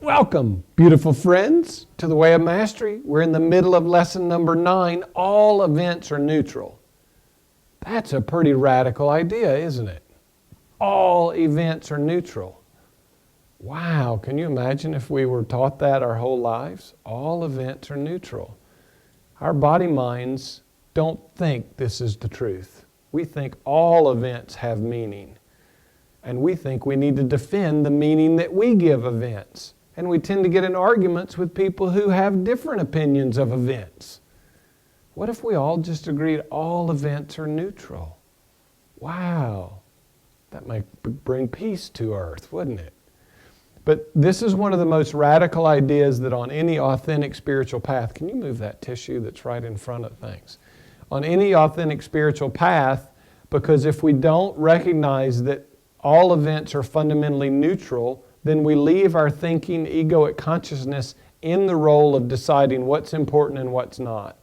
Welcome, beautiful friends, to the Way of Mastery. We're in the middle of lesson number 9. All events are neutral. That's a pretty radical idea, isn't it? All events are neutral. Wow, can you imagine if we were taught that our whole lives? All events are neutral. Our body minds don't think this is the truth. We think all events have meaning. And we think we need to defend the meaning that we give events. And we tend to get in arguments with people who have different opinions of events. What if we all just agreed all events are neutral? Wow, that might bring peace to earth, wouldn't it? But this is one of the most radical ideas that on any authentic spiritual path, can you move that tissue that's right in front of things? On any authentic spiritual path, because if we don't recognize that all events are fundamentally neutral, then we leave our thinking, egoic consciousness in the role of deciding what's important and what's not.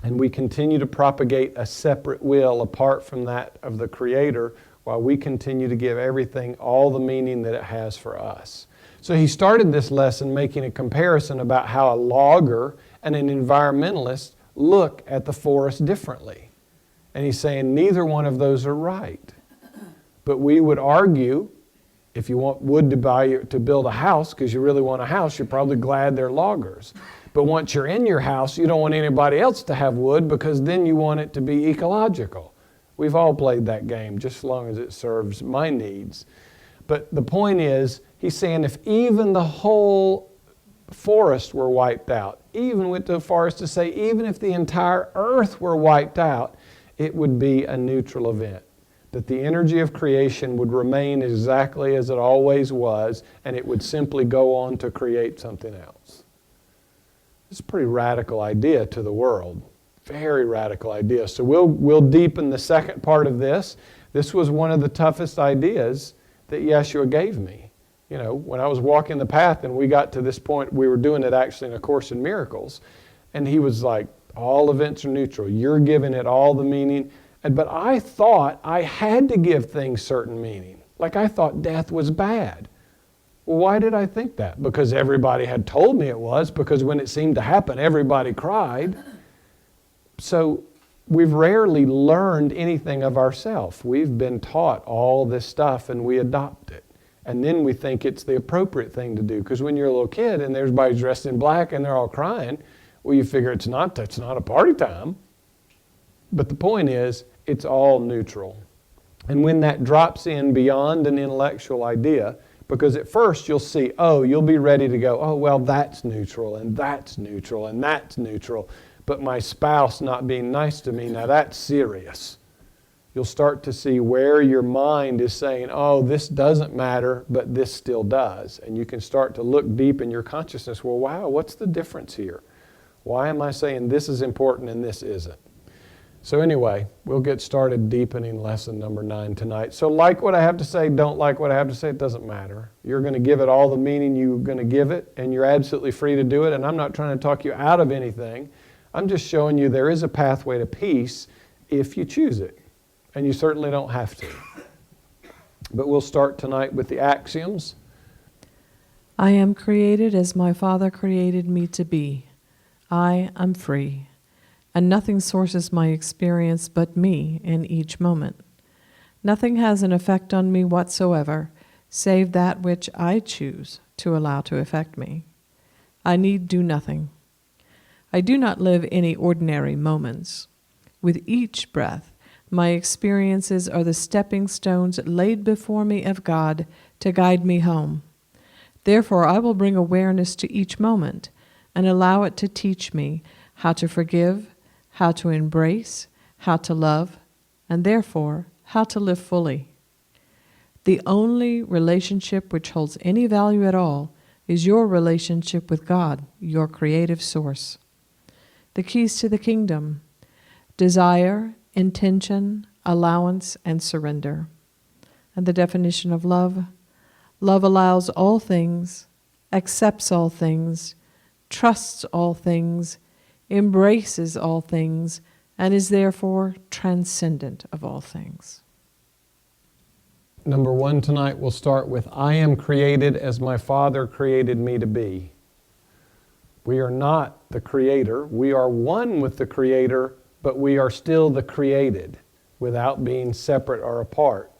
And we continue to propagate a separate will apart from that of the Creator, while we continue to give everything all the meaning that it has for us. So he started this lesson making a comparison about how a logger and an environmentalist look at the forest differently. And he's saying neither one of those are right. But we would argue, if you want wood to build a house because you really want a house, you're probably glad they're loggers. But once you're in your house, you don't want anybody else to have wood because then you want it to be ecological. We've all played that game just as long as it serves my needs. But the point is, he's saying if even the whole forest were wiped out, even went to the forest to say even if the entire earth were wiped out, it would be a neutral event. That the energy of creation would remain exactly as it always was, and it would simply go on to create something else. It's a pretty radical idea to the world. Very radical idea. So we'll deepen the second part of this. This was one of the toughest ideas that Jeshua gave me. You know, when I was walking the path and we got to this point, we were doing it actually in A Course in Miracles, and he was like, all events are neutral. You're giving it all the meaning. But I thought I had to give things certain meaning. Like I thought death was bad. Well, why did I think that? Because everybody had told me it was, because when it seemed to happen, everybody cried. So we've rarely learned anything of ourselves. We've been taught all this stuff and we adopt it. And then we think it's the appropriate thing to do. Because when you're a little kid and everybody's dressed in black and they're all crying, well, you figure it's not a party time. But the point is, it's all neutral. And when that drops in beyond an intellectual idea, because at first you'll see, you'll be ready to go, well, that's neutral, and that's neutral, and that's neutral. But my spouse not being nice to me, now that's serious. You'll start to see where your mind is saying, this doesn't matter, but this still does. And you can start to look deep in your consciousness, well, wow, what's the difference here? Why am I saying this is important and this isn't? So anyway, we'll get started deepening lesson number 9 tonight. So like what I have to say, don't like what I have to say, it doesn't matter. You're going to give it all the meaning you're going to give it, and you're absolutely free to do it. And I'm not trying to talk you out of anything. I'm just showing you there is a pathway to peace if you choose it. And you certainly don't have to. But we'll start tonight with the axioms. I am created as my Father created me to be. I am free. And nothing sources my experience but me in each moment. Nothing has an effect on me whatsoever, save that which I choose to allow to affect me. I need do nothing. I do not live any ordinary moments. With each breath, my experiences are the stepping stones laid before me of God to guide me home. Therefore, I will bring awareness to each moment and allow it to teach me how to forgive, how to embrace, how to love, and therefore, how to live fully. The only relationship which holds any value at all is your relationship with God, your creative source. The keys to the kingdom: desire, intention, allowance, and surrender. And the definition of love: love allows all things, accepts all things, trusts all things, embraces all things, and is therefore transcendent of all things. Number one tonight, we'll start with, I am created as my Father created me to be. We are not the creator. We are one with the creator, but we are still the created without being separate or apart.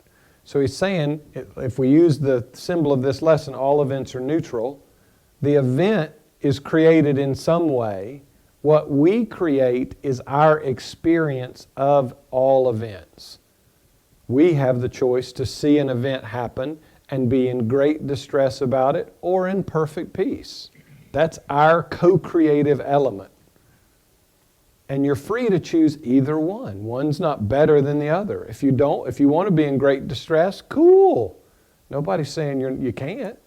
So he's saying, if we use the symbol of this lesson, all events are neutral. The event is created in some way. What we create is our experience of all events. We have the choice to see an event happen and be in great distress about it or in perfect peace. That's our co-creative element. And you're free to choose either one. One's not better than the other. If you want to be in great distress, cool. Nobody's saying you can't.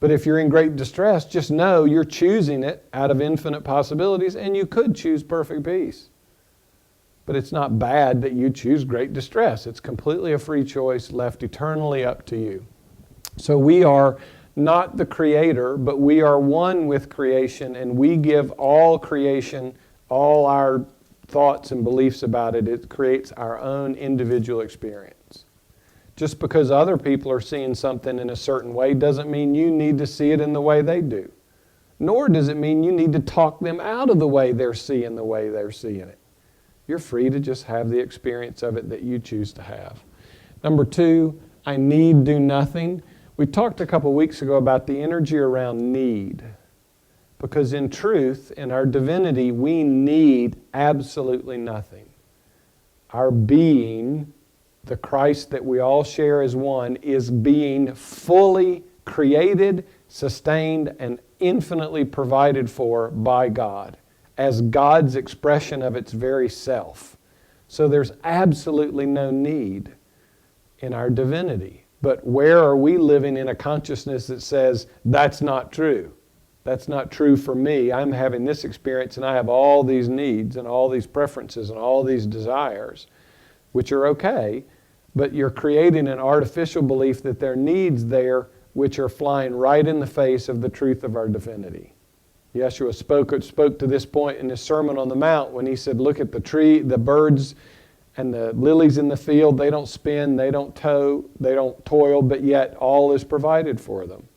But if you're in great distress, just know you're choosing it out of infinite possibilities, and you could choose perfect peace. But it's not bad that you choose great distress. It's completely a free choice left eternally up to you. So we are not the creator, but we are one with creation, and we give all creation, all our thoughts and beliefs about it. It creates our own individual experience. Just because other people are seeing something in a certain way doesn't mean you need to see it in the way they do. Nor does it mean you need to talk them out of the way they're seeing it. You're free to just have the experience of it that you choose to have. Number two, I need do nothing. We talked a couple weeks ago about the energy around need. Because in truth, in our divinity, we need absolutely nothing. Our being, the Christ that we all share as one, is being fully created, sustained, and infinitely provided for by God, as God's expression of its very self. So there's absolutely no need in our divinity. But where are we living in a consciousness that says, that's not true? That's not true for me. I'm having this experience and I have all these needs and all these preferences and all these desires, which are okay, but you're creating an artificial belief that there are needs there which are flying right in the face of the truth of our divinity. Jeshua spoke to this point in his Sermon on the Mount when he said, look at the tree, the birds and the lilies in the field. They don't spin, they don't toil, but yet all is provided for them.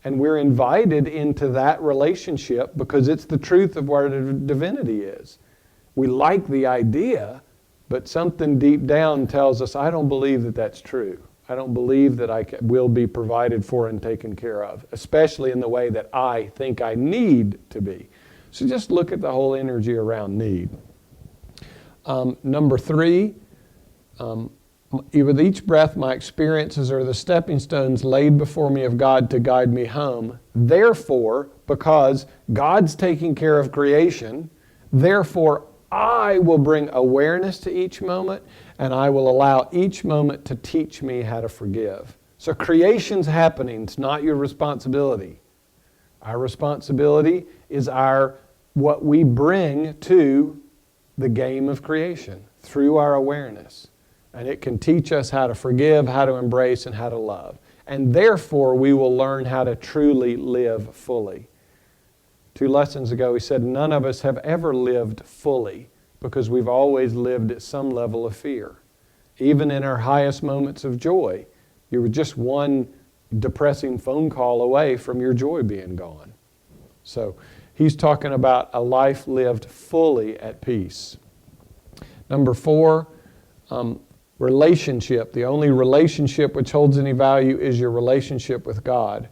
And we're invited into that relationship because it's the truth of what our divinity is. We like the idea, but something deep down tells us, I don't believe that that's true. I don't believe that I will be provided for and taken care of, especially in the way that I think I need to be. So just look at the whole energy around need. Number three, with each breath, my experiences are the stepping stones laid before me of God to guide me home. Therefore, because God's taking care of creation, therefore I will bring awareness to each moment, and I will allow each moment to teach me how to forgive. So creation's happening. It's not your responsibility. Our responsibility is what we bring to the game of creation through our awareness. And it can teach us how to forgive, how to embrace, and how to love. And therefore, we will learn how to truly live fully. 2 lessons ago, he said, none of us have ever lived fully because we've always lived at some level of fear. Even in our highest moments of joy, you were just one depressing phone call away from your joy being gone. So he's talking about a life lived fully at peace. Number 4, relationship. The only relationship which holds any value is your relationship with God.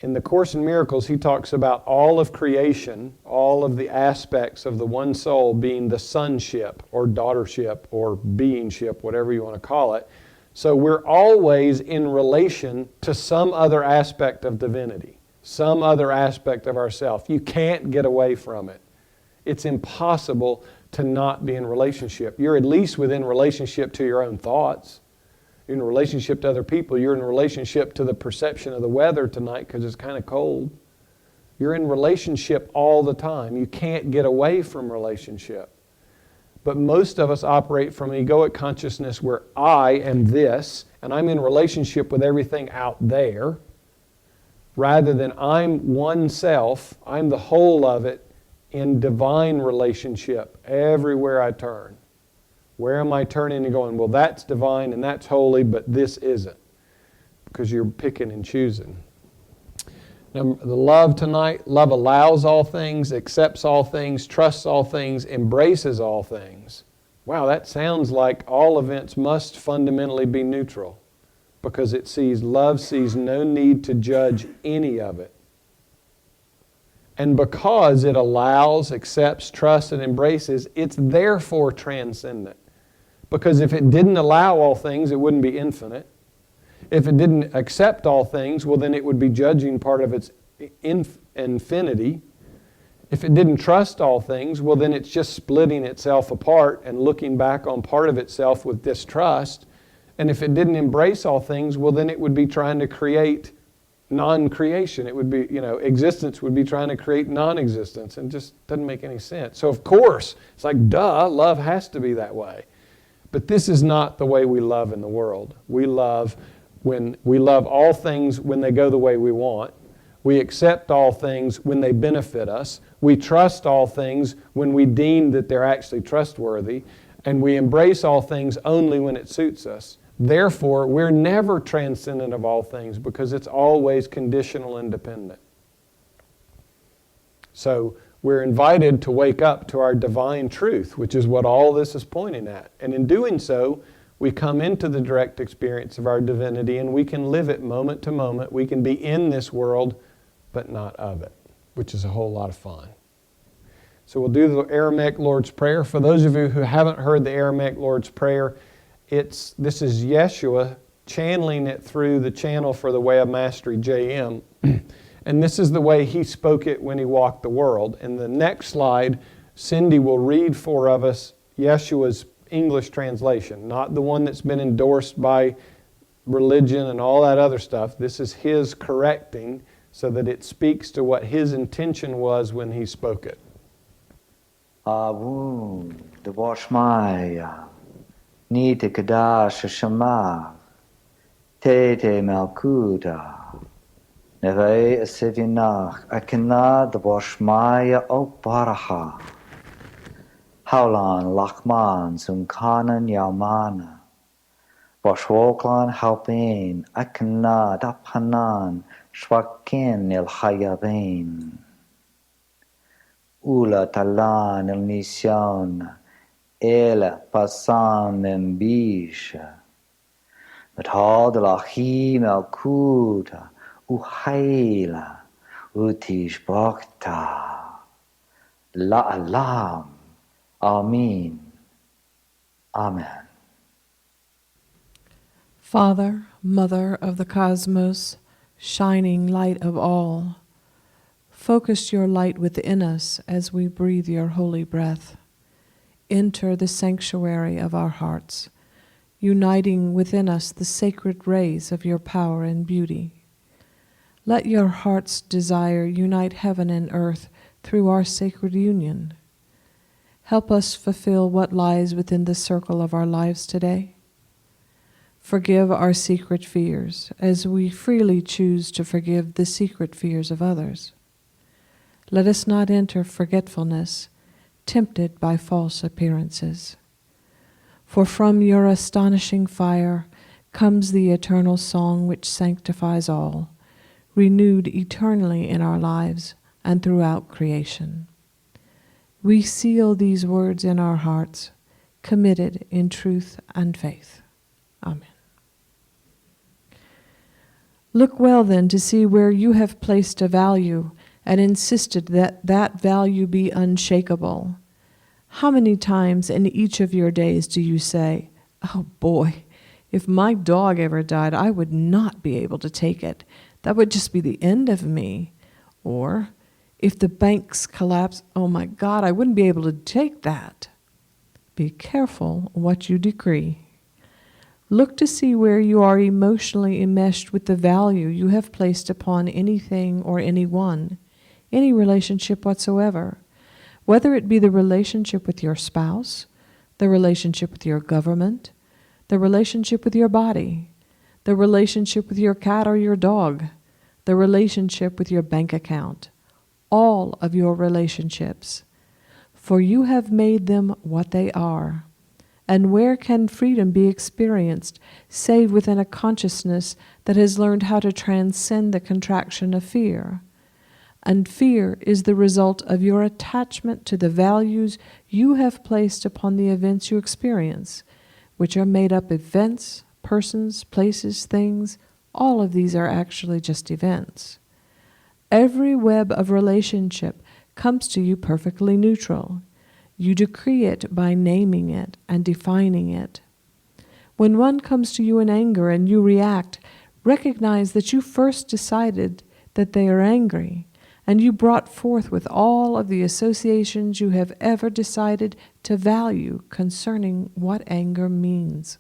In the Course in Miracles, he talks about all of creation, all of the aspects of the one soul being the sonship or daughtership or beingship, whatever you want to call it. So we're always in relation to some other aspect of divinity, some other aspect of ourself. You can't get away from it. It's impossible to not be in relationship. You're at least within relationship to your own thoughts. You're in relationship to other people. You're in relationship to the perception of the weather tonight because it's kind of cold. You're in relationship all the time. You can't get away from relationship. But most of us operate from an egoic consciousness where I am this, and I'm in relationship with everything out there, rather than I'm one self, I'm the whole of it, in divine relationship everywhere I turn. Where am I turning and going, well, that's divine and that's holy, but this isn't? because you're picking and choosing. Now, the love tonight, love allows all things, accepts all things, trusts all things, embraces all things. Wow, that sounds like all events must fundamentally be neutral, because love sees no need to judge any of it. And because it allows, accepts, trusts, and embraces, it's therefore transcendent. Because if it didn't allow all things, it wouldn't be infinite. If it didn't accept all things, well, then it would be judging part of its infinity. If it didn't trust all things, well, then it's just splitting itself apart and looking back on part of itself with distrust. And if it didn't embrace all things, well, then it would be trying to create non-creation. It would be, existence would be trying to create non-existence, and just doesn't make any sense. So of course, it's like, duh, love has to be that way. But this is not the way we love in the world. We love all things when they go the way we want. We accept all things when they benefit us. We trust all things when we deem that they're actually trustworthy. And we embrace all things only when it suits us. Therefore, we're never transcendent of all things, because it's always conditional and dependent. So we're invited to wake up to our divine truth, which is what all this is pointing at. And in doing so, we come into the direct experience of our divinity, and we can live it moment to moment. We can be in this world, but not of it, which is a whole lot of fun. So we'll do the Aramaic Lord's Prayer. For those of you who haven't heard the Aramaic Lord's Prayer, this is Jeshua channeling it through the channel for the Way of Mastery, JM. And this is the way he spoke it when he walked the world. In the next slide, Cindy will read for us Yeshua's English translation, not the one that's been endorsed by religion and all that other stuff. This is his correcting so that it speaks to what his intention was when he spoke it. Avun, the Washmaya, Nita Kadash Shama, Tete Malkuta, Neve Asivinach, Akina, the Washmaya, O Baraha, Haulan, Lachman, Zunkanan, Yaumana, Washwoklan, Halpin, Akina, Dapanan, Shwakin, Il Hayabin. Ula talan el mission, el pasan membisha. But de la him el kuta, uhaila, utish bhakta. La alam. Amen. Amen. Father, Mother of the cosmos, shining light of all, focus your light within us as we breathe your holy breath. Enter the sanctuary of our hearts, uniting within us the sacred rays of your power and beauty. Let your heart's desire unite heaven and earth through our sacred union. Help us fulfill what lies within the circle of our lives today. Forgive our secret fears as we freely choose to forgive the secret fears of others. Let us not enter forgetfulness, tempted by false appearances. For from your astonishing fire comes the eternal song which sanctifies all, renewed eternally in our lives and throughout creation. We seal these words in our hearts, committed in truth and faith. Amen. Look well then to see where you have placed a value and insisted that that value be unshakable. How many times in each of your days do you say, "Oh boy, if my dog ever died, I would not be able to take it. That would just be the end of me." Or, "If the banks collapse, oh my God, I wouldn't be able to take that." Be careful what you decree. Look to see where you are emotionally enmeshed with the value you have placed upon anything or anyone, any relationship whatsoever, whether it be the relationship with your spouse, the relationship with your government, the relationship with your body, the relationship with your cat or your dog, the relationship with your bank account, all of your relationships. For you have made them what they are, And where can freedom be experienced, save within a consciousness that has learned how to transcend the contraction of fear? And fear is the result of your attachment to the values you have placed upon the events you experience, which are made up of events, persons, places, things. All of these are actually just events. Every web of relationship comes to you perfectly neutral. You decree it by naming it and defining it. When one comes to you in anger and you react, recognize that you first decided that they are angry, and you brought forth with all of the associations you have ever decided to value concerning what anger means.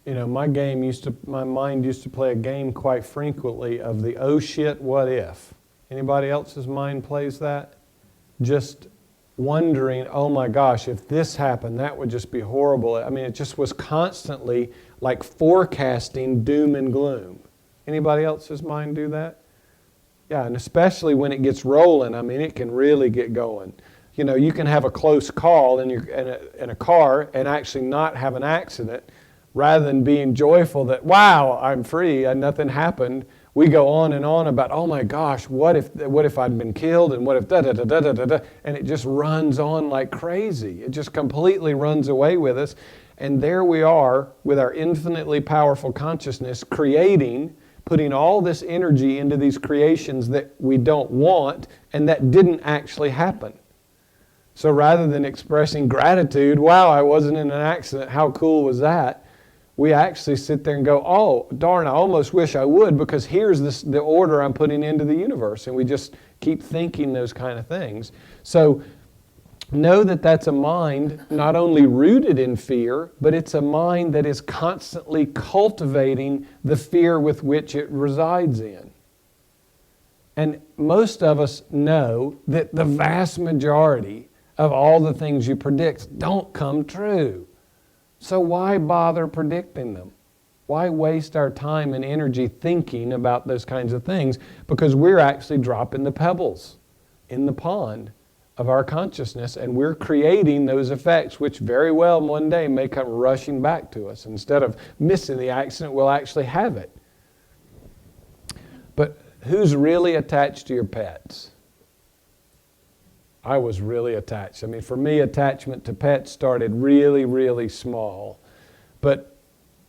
You know, my mind used to play a game quite frequently of the oh shit, what if? Anybody else's mind plays that? Just wondering, oh my gosh, if this happened, that would just be horrible. I mean, it just was constantly like forecasting doom and gloom. Anybody else's mind do that? Yeah, and especially when it gets rolling, I mean, it can really get going. You know, you can have a close call in a car and actually not have an accident, rather than being joyful that, wow, I'm free and nothing happened. We go on and on about, oh my gosh, what if I'd been killed, and what if da-da-da-da-da-da-da, and it just runs on like crazy. It just completely runs away with us. And there we are with our infinitely powerful consciousness creating, putting all this energy into these creations that we don't want and that didn't actually happen. So rather than expressing gratitude, wow, I wasn't in an accident, how cool was that? We actually sit there and go, oh, darn, I almost wish I would, because here's the order I'm putting into the universe. And we just keep thinking those kind of things. So know that that's a mind not only rooted in fear, but it's a mind that is constantly cultivating the fear with which it resides in. And most of us know that the vast majority of all the things you predict don't come true. So why bother predicting them? Why waste our time and energy thinking about those kinds of things? Because we're actually dropping the pebbles in the pond of our consciousness, and we're creating those effects which very well one day may come rushing back to us. Instead of missing the accident, we'll actually have it. But who's really attached to your pets? I was really attached. I mean, for me, attachment to pets started really, really small. But,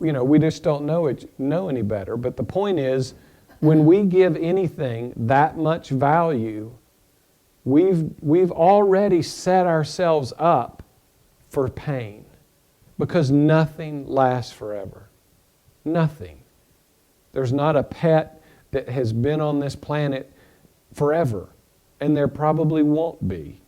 you know, we just don't know any better. But the point is, when we give anything that much value, we've already set ourselves up for pain, because nothing lasts forever. Nothing. There's not a pet that has been on this planet forever. And there probably won't be.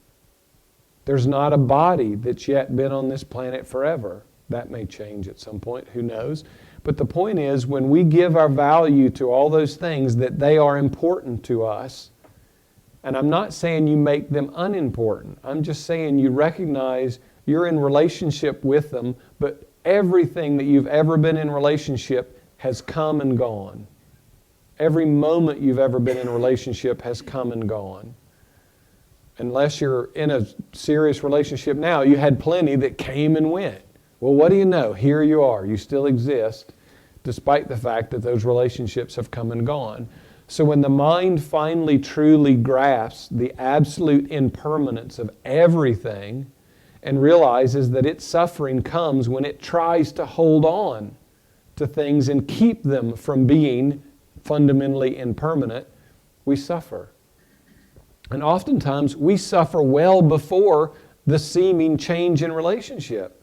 There's not a body that's yet been on this planet forever. That may change at some point, who knows? But the point is, when we give our value to all those things, that they are important to us, and I'm not saying you make them unimportant. I'm just saying you recognize you're in relationship with them, but everything that you've ever been in relationship has come and gone. Every moment you've ever been in a relationship has come and gone. Unless you're in a serious relationship now, you had plenty that came and went. Well, what do you know? Here you are. You still exist, despite the fact that those relationships have come and gone. So when the mind finally truly grasps the absolute impermanence of everything and realizes that its suffering comes when it tries to hold on to things and keep them from being fundamentally impermanent, we suffer. And oftentimes we suffer well before the seeming change in relationship.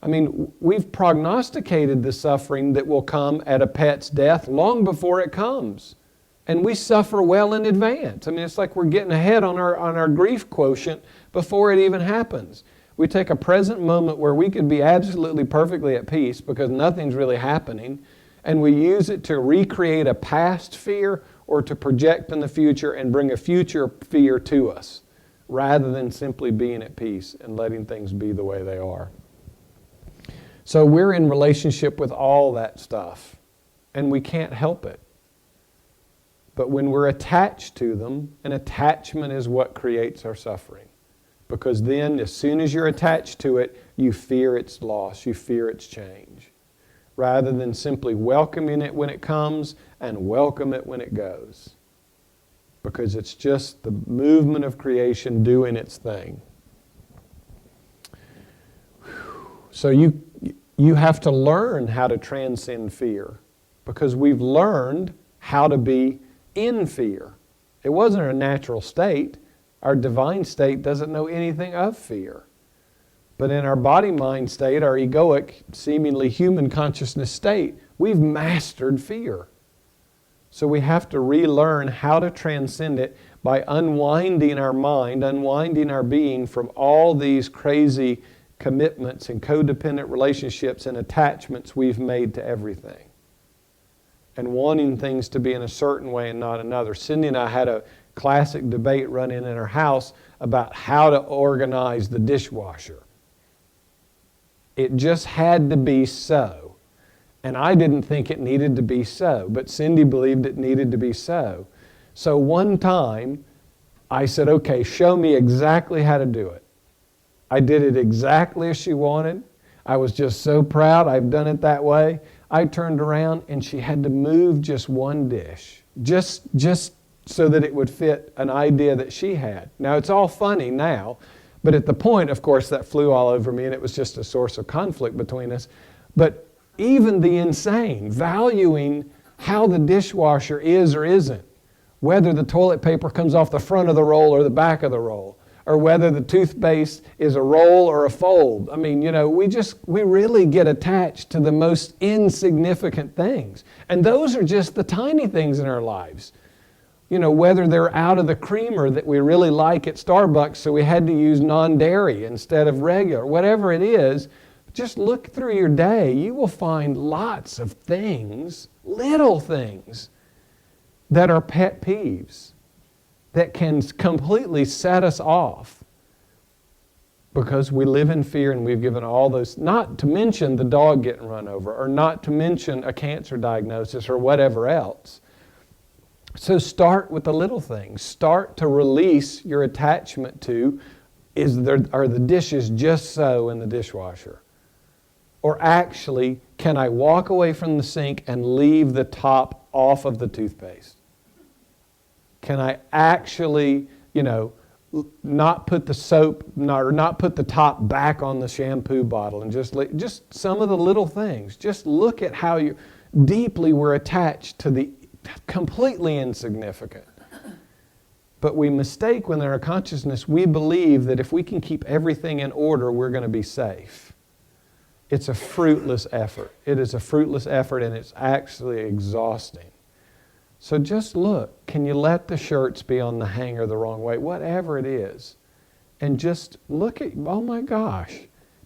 I mean, we've prognosticated the suffering that will come at a pet's death long before it comes. And we suffer well in advance. I mean, it's like we're getting ahead on our grief quotient before it even happens. We take a present moment where we could be absolutely perfectly at peace because nothing's really happening, and we use it to recreate a past fear or to project in the future and bring a future fear to us, rather than simply being at peace and letting things be the way they are. So we're in relationship with all that stuff, and we can't help it. But when we're attached to them, and attachment is what creates our suffering. Because then, as soon as you're attached to it, you fear its loss, you fear its change. Rather than simply welcoming it when it comes and welcome it when it goes. Because it's just the movement of creation doing its thing. So you have to learn how to transcend fear. Because we've learned how to be in fear. It wasn't a natural state. Our divine state doesn't know anything of fear. But in our body-mind state, our egoic, seemingly human consciousness state, we've mastered fear. So we have to relearn how to transcend it by unwinding our mind, unwinding our being from all these crazy commitments and codependent relationships and attachments we've made to everything. And wanting things to be in a certain way and not another. Cindy and I had a classic debate running in our house about how to organize the dishwasher. It just had to be so. And I didn't think it needed to be so, but Cindy believed it needed to be so. So one time, I said, okay, show me exactly how to do it. I did it exactly as she wanted. I was just so proud I've done it that way. I turned around and she had to move just one dish, just so that it would fit an idea that she had. Now, it's all funny now, but at the point, of course, that flew all over me and it was just a source of conflict between us. But even the insane, valuing how the dishwasher is or isn't, whether the toilet paper comes off the front of the roll or the back of the roll, or whether the toothpaste is a roll or a fold. I mean, we really get attached to the most insignificant things. And those are just the tiny things in our lives. Whether they're out of the creamer that we really like at Starbucks, so we had to use non-dairy instead of regular, whatever it is, just look through your day. You will find lots of things, little things, that are pet peeves, that can completely set us off because we live in fear and we've given all those, not to mention the dog getting run over, or not to mention a cancer diagnosis or whatever else. So start with the little things. Start to release your attachment to, are the dishes just so in the dishwasher? Or actually, can I walk away from the sink and leave the top off of the toothpaste? Can I actually, not put the soap, or not put the top back on the shampoo bottle, and just some of the little things. Just look at how deeply we're attached to the completely insignificant. But we mistake when in our consciousness, we believe that if we can keep everything in order, we're going to be safe. It's a fruitless effort. It is a fruitless effort, and it's actually exhausting. So just look, can you let the shirts be on the hanger the wrong way, whatever it is, and just look at, oh my gosh,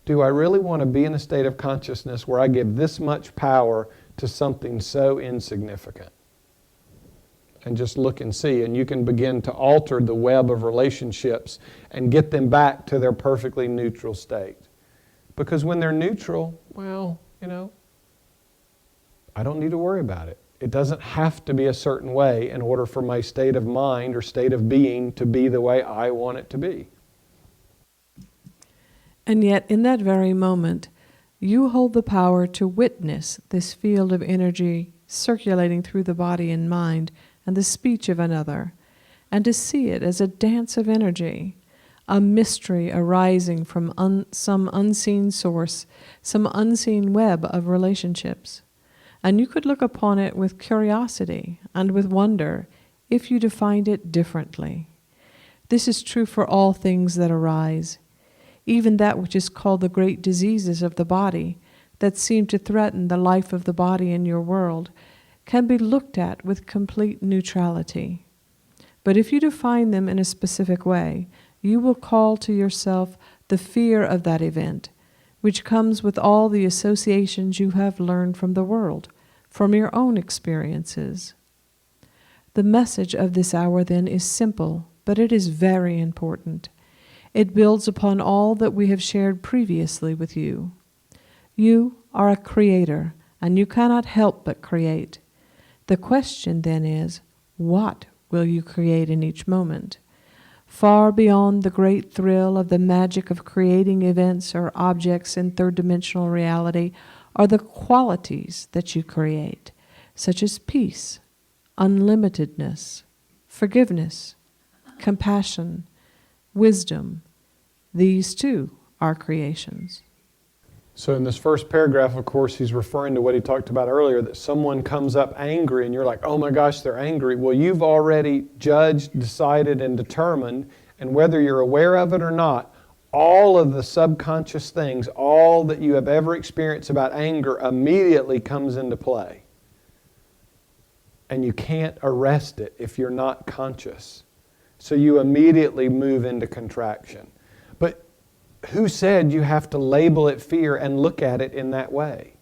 do I really want to be in a state of consciousness where I give this much power to something so insignificant? And just look and see, and you can begin to alter the web of relationships and get them back to their perfectly neutral state. Because when they're neutral, well, I don't need to worry about it. It doesn't have to be a certain way in order for my state of mind or state of being to be the way I want it to be. And yet, in that very moment, you hold the power to witness this field of energy circulating through the body and mind and the speech of another, and to see it as a dance of energy, a mystery arising from some unseen source, some unseen web of relationships. And you could look upon it with curiosity and with wonder if you defined it differently. This is true for all things that arise, even that which is called the great diseases of the body that seem to threaten the life of the body in your world can be looked at with complete neutrality. But if you define them in a specific way, you will call to yourself the fear of that event, which comes with all the associations you have learned from the world, from your own experiences. The message of this hour then is simple, but it is very important. It builds upon all that we have shared previously with you. You are a creator, and you cannot help but create. The question then is, what will you create in each moment? Far beyond the great thrill of the magic of creating events or objects in third-dimensional reality are the qualities that you create, such as peace, unlimitedness, forgiveness, compassion, wisdom. These too are creations. So in this first paragraph, of course, he's referring to what he talked about earlier, that someone comes up angry and you're like, oh my gosh, they're angry. Well, you've already judged, decided, and determined, and whether you're aware of it or not, all of the subconscious things, all that you have ever experienced about anger immediately comes into play. And you can't arrest it if you're not conscious. So you immediately move into contraction. But who said you have to label it fear and look at it in that way?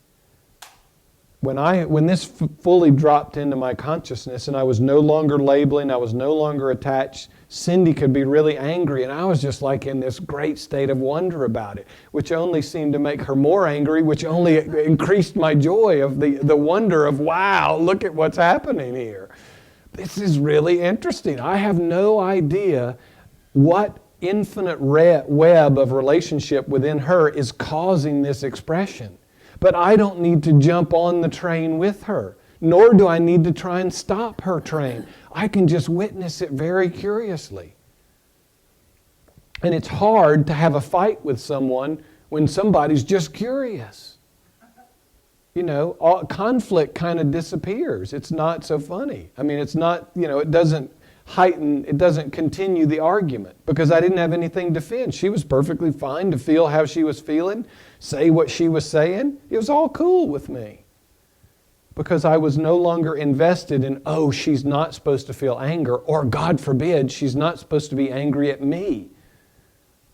When this fully dropped into my consciousness and I was no longer labeling, I was no longer attached, Cindy could be really angry and I was just like in this great state of wonder about it, which only seemed to make her more angry, which only increased my joy of the wonder of, wow, look at what's happening here. This is really interesting. I have no idea what infinite web of relationship within her is causing this expression. But I don't need to jump on the train with her, nor do I need to try and stop her train. I can just witness it very curiously. And it's hard to have a fight with someone when somebody's just curious. You know, all conflict kind of disappears. It's not so funny. I mean, it's not, it doesn't heighten, it doesn't continue the argument because I didn't have anything to defend. She was perfectly fine to feel how she was feeling, say what she was saying. It was all cool with me because I was no longer invested in, oh, she's not supposed to feel anger, or God forbid, she's not supposed to be angry at me.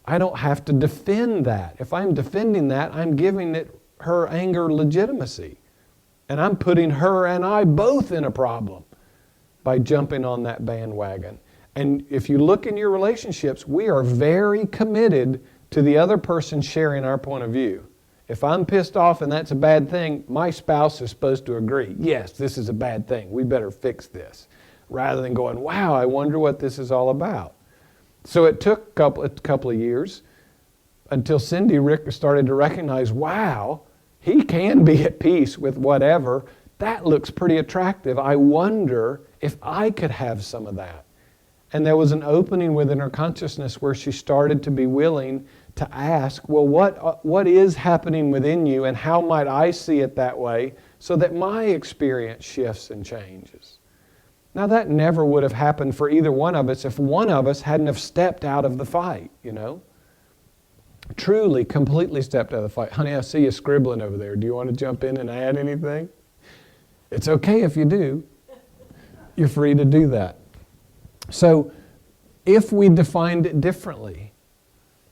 I don't have to defend that. If I'm defending that, I'm giving her anger legitimacy. And I'm putting her and I both in a problem by jumping on that bandwagon. And if you look in your relationships, we are very committed to the other person sharing our point of view. If I'm pissed off and that's a bad thing, my spouse is supposed to agree, yes, this is a bad thing, we better fix this, rather than going, wow, I wonder what this is all about. So it took a couple of years until Cindy started to recognize, wow, he can be at peace with whatever. That looks pretty attractive. I wonder if I could have some of that. And there was an opening within her consciousness where she started to be willing to ask, well, what is happening within you and how might I see it that way so that my experience shifts and changes? Now that never would have happened for either one of us if one of us hadn't have stepped out of the fight, Truly, completely stepped out of the fight. Honey, I see you scribbling over there. Do you want to jump in and add anything? It's okay if you do. You're free to do that. So if we defined it differently,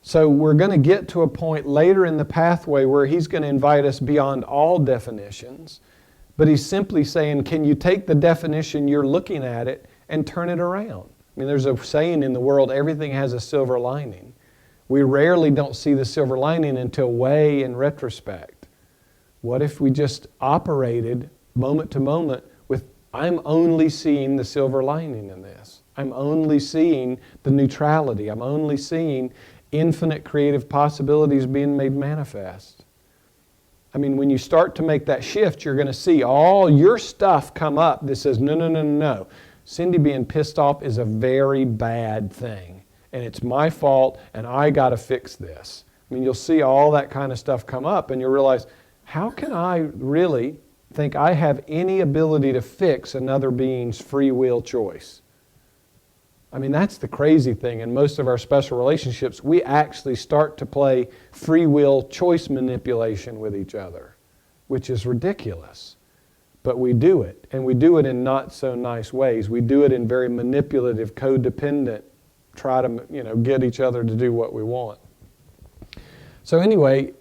so we're going to get to a point later in the pathway where he's going to invite us beyond all definitions, but he's simply saying, can you take the definition you're looking at it and turn it around? I mean, there's a saying in the world, everything has a silver lining. We rarely don't see the silver lining until way in retrospect. What if we just operated moment to moment with, I'm only seeing the silver lining in this. I'm only seeing the neutrality. I'm only seeing infinite creative possibilities being made manifest. I mean, when you start to make that shift, you're going to see all your stuff come up that says, no, no, no, no, no. Cindy being pissed off is a very bad thing. And it's my fault, and I got to fix this. I mean, you'll see all that kind of stuff come up, and you'll realize, how can I really think I have any ability to fix another being's free will choice? I mean, that's the crazy thing. In most of our special relationships, we actually start to play free will choice manipulation with each other, which is ridiculous. But we do it, and we do it in not so nice ways. We do it in very manipulative, codependent, try to, get each other to do what we want. So anyway,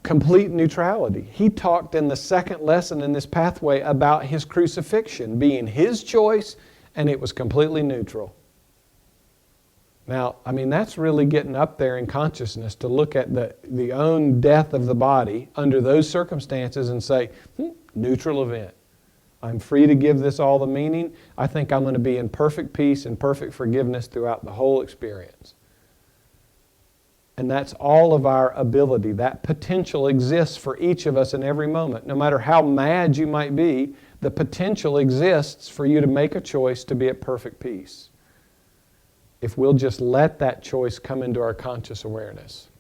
complete neutrality. He talked in the second lesson in this pathway about his crucifixion being his choice, and it was completely neutral. Now, I mean, that's really getting up there in consciousness to look at the own death of the body under those circumstances and say, neutral event. I'm free to give this all the meaning. I think I'm going to be in perfect peace and perfect forgiveness throughout the whole experience. And that's all of our ability. That potential exists for each of us in every moment. No matter how mad you might be, the potential exists for you to make a choice to be at perfect peace. If we'll just let that choice come into our conscious awareness.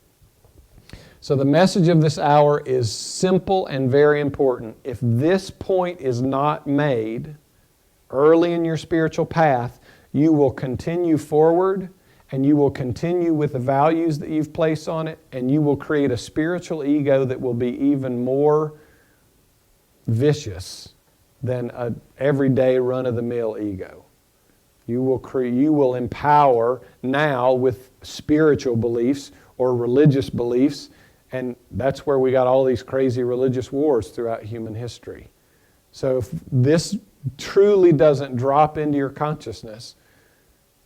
So the message of this hour is simple and very important. If this point is not made early in your spiritual path, you will continue forward and you will continue with the values that you've placed on it, and you will create a spiritual ego that will be even more vicious than an everyday run-of-the-mill ego. You will empower now with spiritual beliefs or religious beliefs, and that's where we got all these crazy religious wars throughout human history. So if this truly doesn't drop into your consciousness,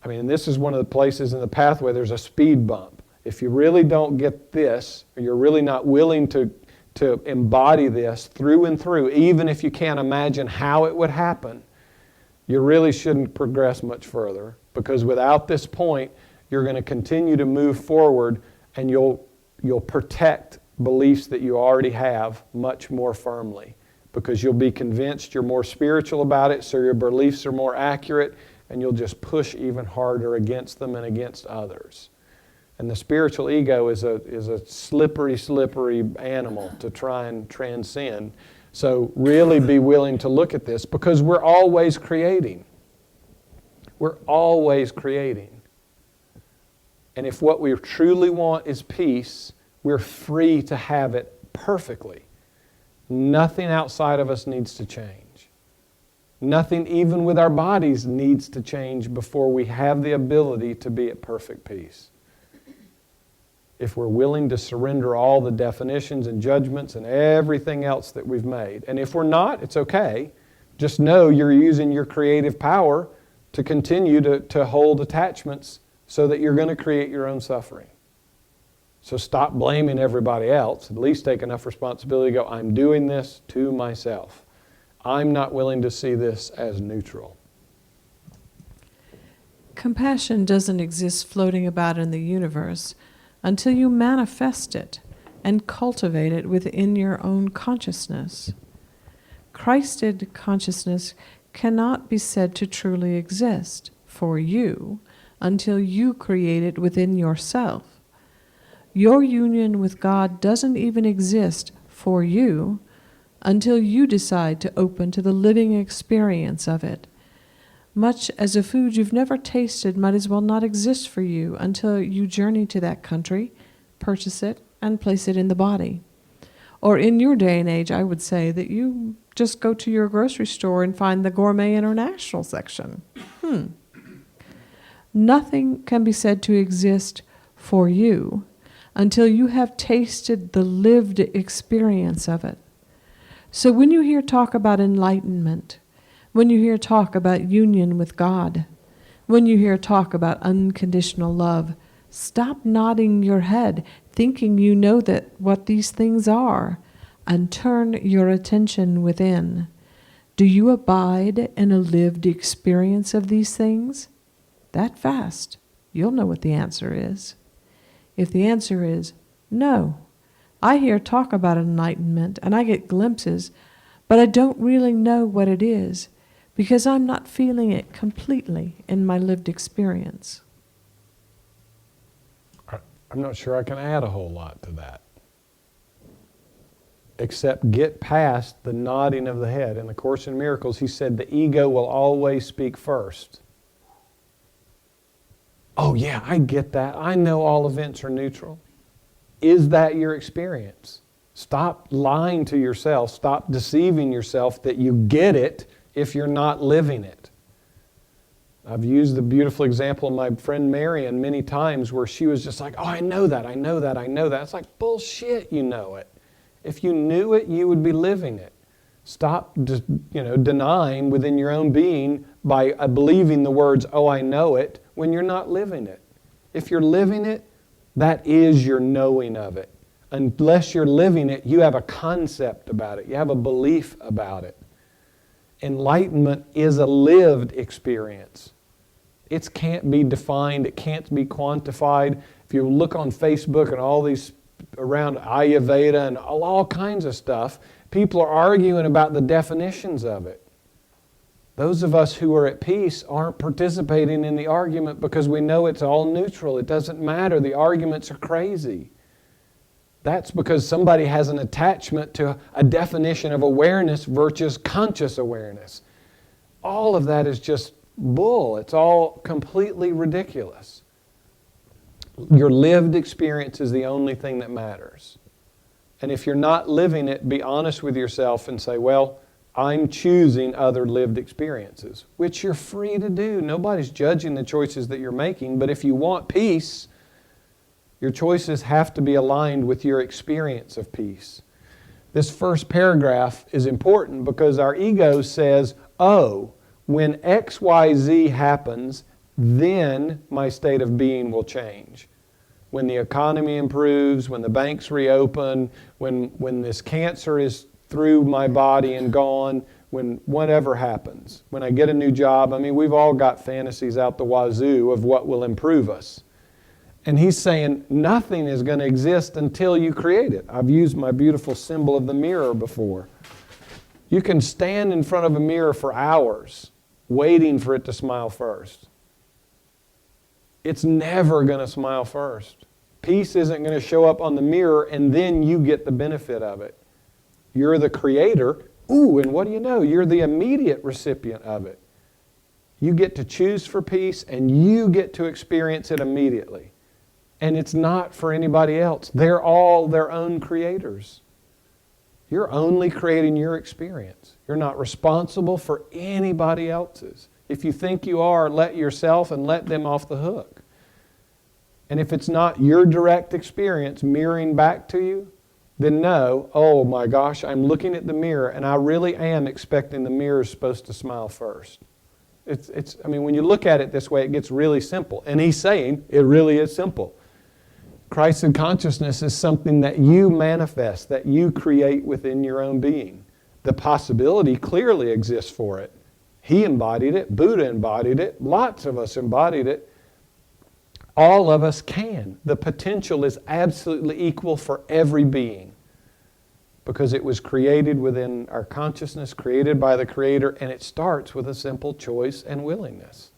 I mean, this is one of the places in the pathway there's a speed bump. If you really don't get this, or you're really not willing to embody this through and through, even if you can't imagine how it would happen, you really shouldn't progress much further, because without this point, you're going to continue to move forward, and you'll protect beliefs that you already have much more firmly, because you'll be convinced you're more spiritual about it, so your beliefs are more accurate, and you'll just push even harder against them and against others. And the spiritual ego is a slippery animal to try and transcend. So really be willing to look at this, because we're always creating. We're always creating. And if what we truly want is peace, we're free to have it perfectly. Nothing outside of us needs to change. Nothing, even with our bodies, needs to change before we have the ability to be at perfect peace. If we're willing to surrender all the definitions and judgments and everything else that we've made. And if we're not, it's okay. Just know you're using your creative power to continue to hold attachments so that you're going to create your own suffering. So stop blaming everybody else. At least take enough responsibility to go, I'm doing this to myself. I'm not willing to see this as neutral. Compassion doesn't exist floating about in the universe until you manifest it and cultivate it within your own consciousness. Christed consciousness cannot be said to truly exist for you until you create it within yourself. Your union with God doesn't even exist for you until you decide to open to the living experience of it. Much as a food you've never tasted might as well not exist for you until you journey to that country, purchase it, and place it in the body. Or in your day and age, I would say that you just go to your grocery store and find the Gourmet International section. Nothing can be said to exist for you until you have tasted the lived experience of it. So when you hear talk about enlightenment, when you hear talk about union with God, when you hear talk about unconditional love, stop nodding your head, thinking you know that what these things are, and turn your attention within. Do you abide in a lived experience of these things? That fast, you'll know what the answer is. If the answer is no, I hear talk about enlightenment and I get glimpses, but I don't really know what it is because I'm not feeling it completely in my lived experience. I'm not sure I can add a whole lot to that, except get past the nodding of the head. In the Course in Miracles, he said the ego will always speak first. Oh yeah, I get that. I know all events are neutral. Is that your experience? Stop lying to yourself. Stop deceiving yourself that you get it if you're not living it. I've used the beautiful example of my friend Marion many times where she was just like, oh, I know that. It's like, bullshit, you know it. If you knew it, you would be living it. Stop denying within your own being by believing the words, oh, I know it, when you're not living it. If you're living it, that is your knowing of it. Unless you're living it, you have a concept about it. You have a belief about it. Enlightenment is a lived experience. It can't be defined. It can't be quantified. If you look on Facebook and all these around Ayurveda and all kinds of stuff, people are arguing about the definitions of it. Those of us who are at peace aren't participating in the argument because we know it's all neutral. It doesn't matter. The arguments are crazy. That's because somebody has an attachment to a definition of awareness versus conscious awareness. All of that is just bull. It's all completely ridiculous. Your lived experience is the only thing that matters. And if you're not living it, be honest with yourself and say, well, I'm choosing other lived experiences, which you're free to do. Nobody's judging the choices that you're making, but if you want peace, your choices have to be aligned with your experience of peace. This first paragraph is important because our ego says, oh, when X, Y, Z happens, then my state of being will change. When the economy improves, when the banks reopen, when this cancer is through my body and gone, when whatever happens, when I get a new job. I mean, we've all got fantasies out the wazoo of what will improve us. And he's saying nothing is going to exist until you create it. I've used my beautiful symbol of the mirror before. You can stand in front of a mirror for hours waiting for it to smile first. It's never going to smile first. Peace isn't going to show up on the mirror and then you get the benefit of it. You're the creator. Ooh, and what do you know? You're the immediate recipient of it. You get to choose for peace and you get to experience it immediately. And it's not for anybody else. They're all their own creators. You're only creating your experience. You're not responsible for anybody else's. If you think you are, let yourself and let them off the hook. And if it's not your direct experience mirroring back to you, then know, oh my gosh, I'm looking at the mirror and I really am expecting the mirror is supposed to smile first. I mean, when you look at it this way, it gets really simple. And he's saying it really is simple. Christ in consciousness is something that you manifest, that you create within your own being. The possibility clearly exists for it. He embodied it, Buddha embodied it, lots of us embodied it. All of us can. The potential is absolutely equal for every being because it was created within our consciousness, created by the Creator, and it starts with a simple choice and willingness.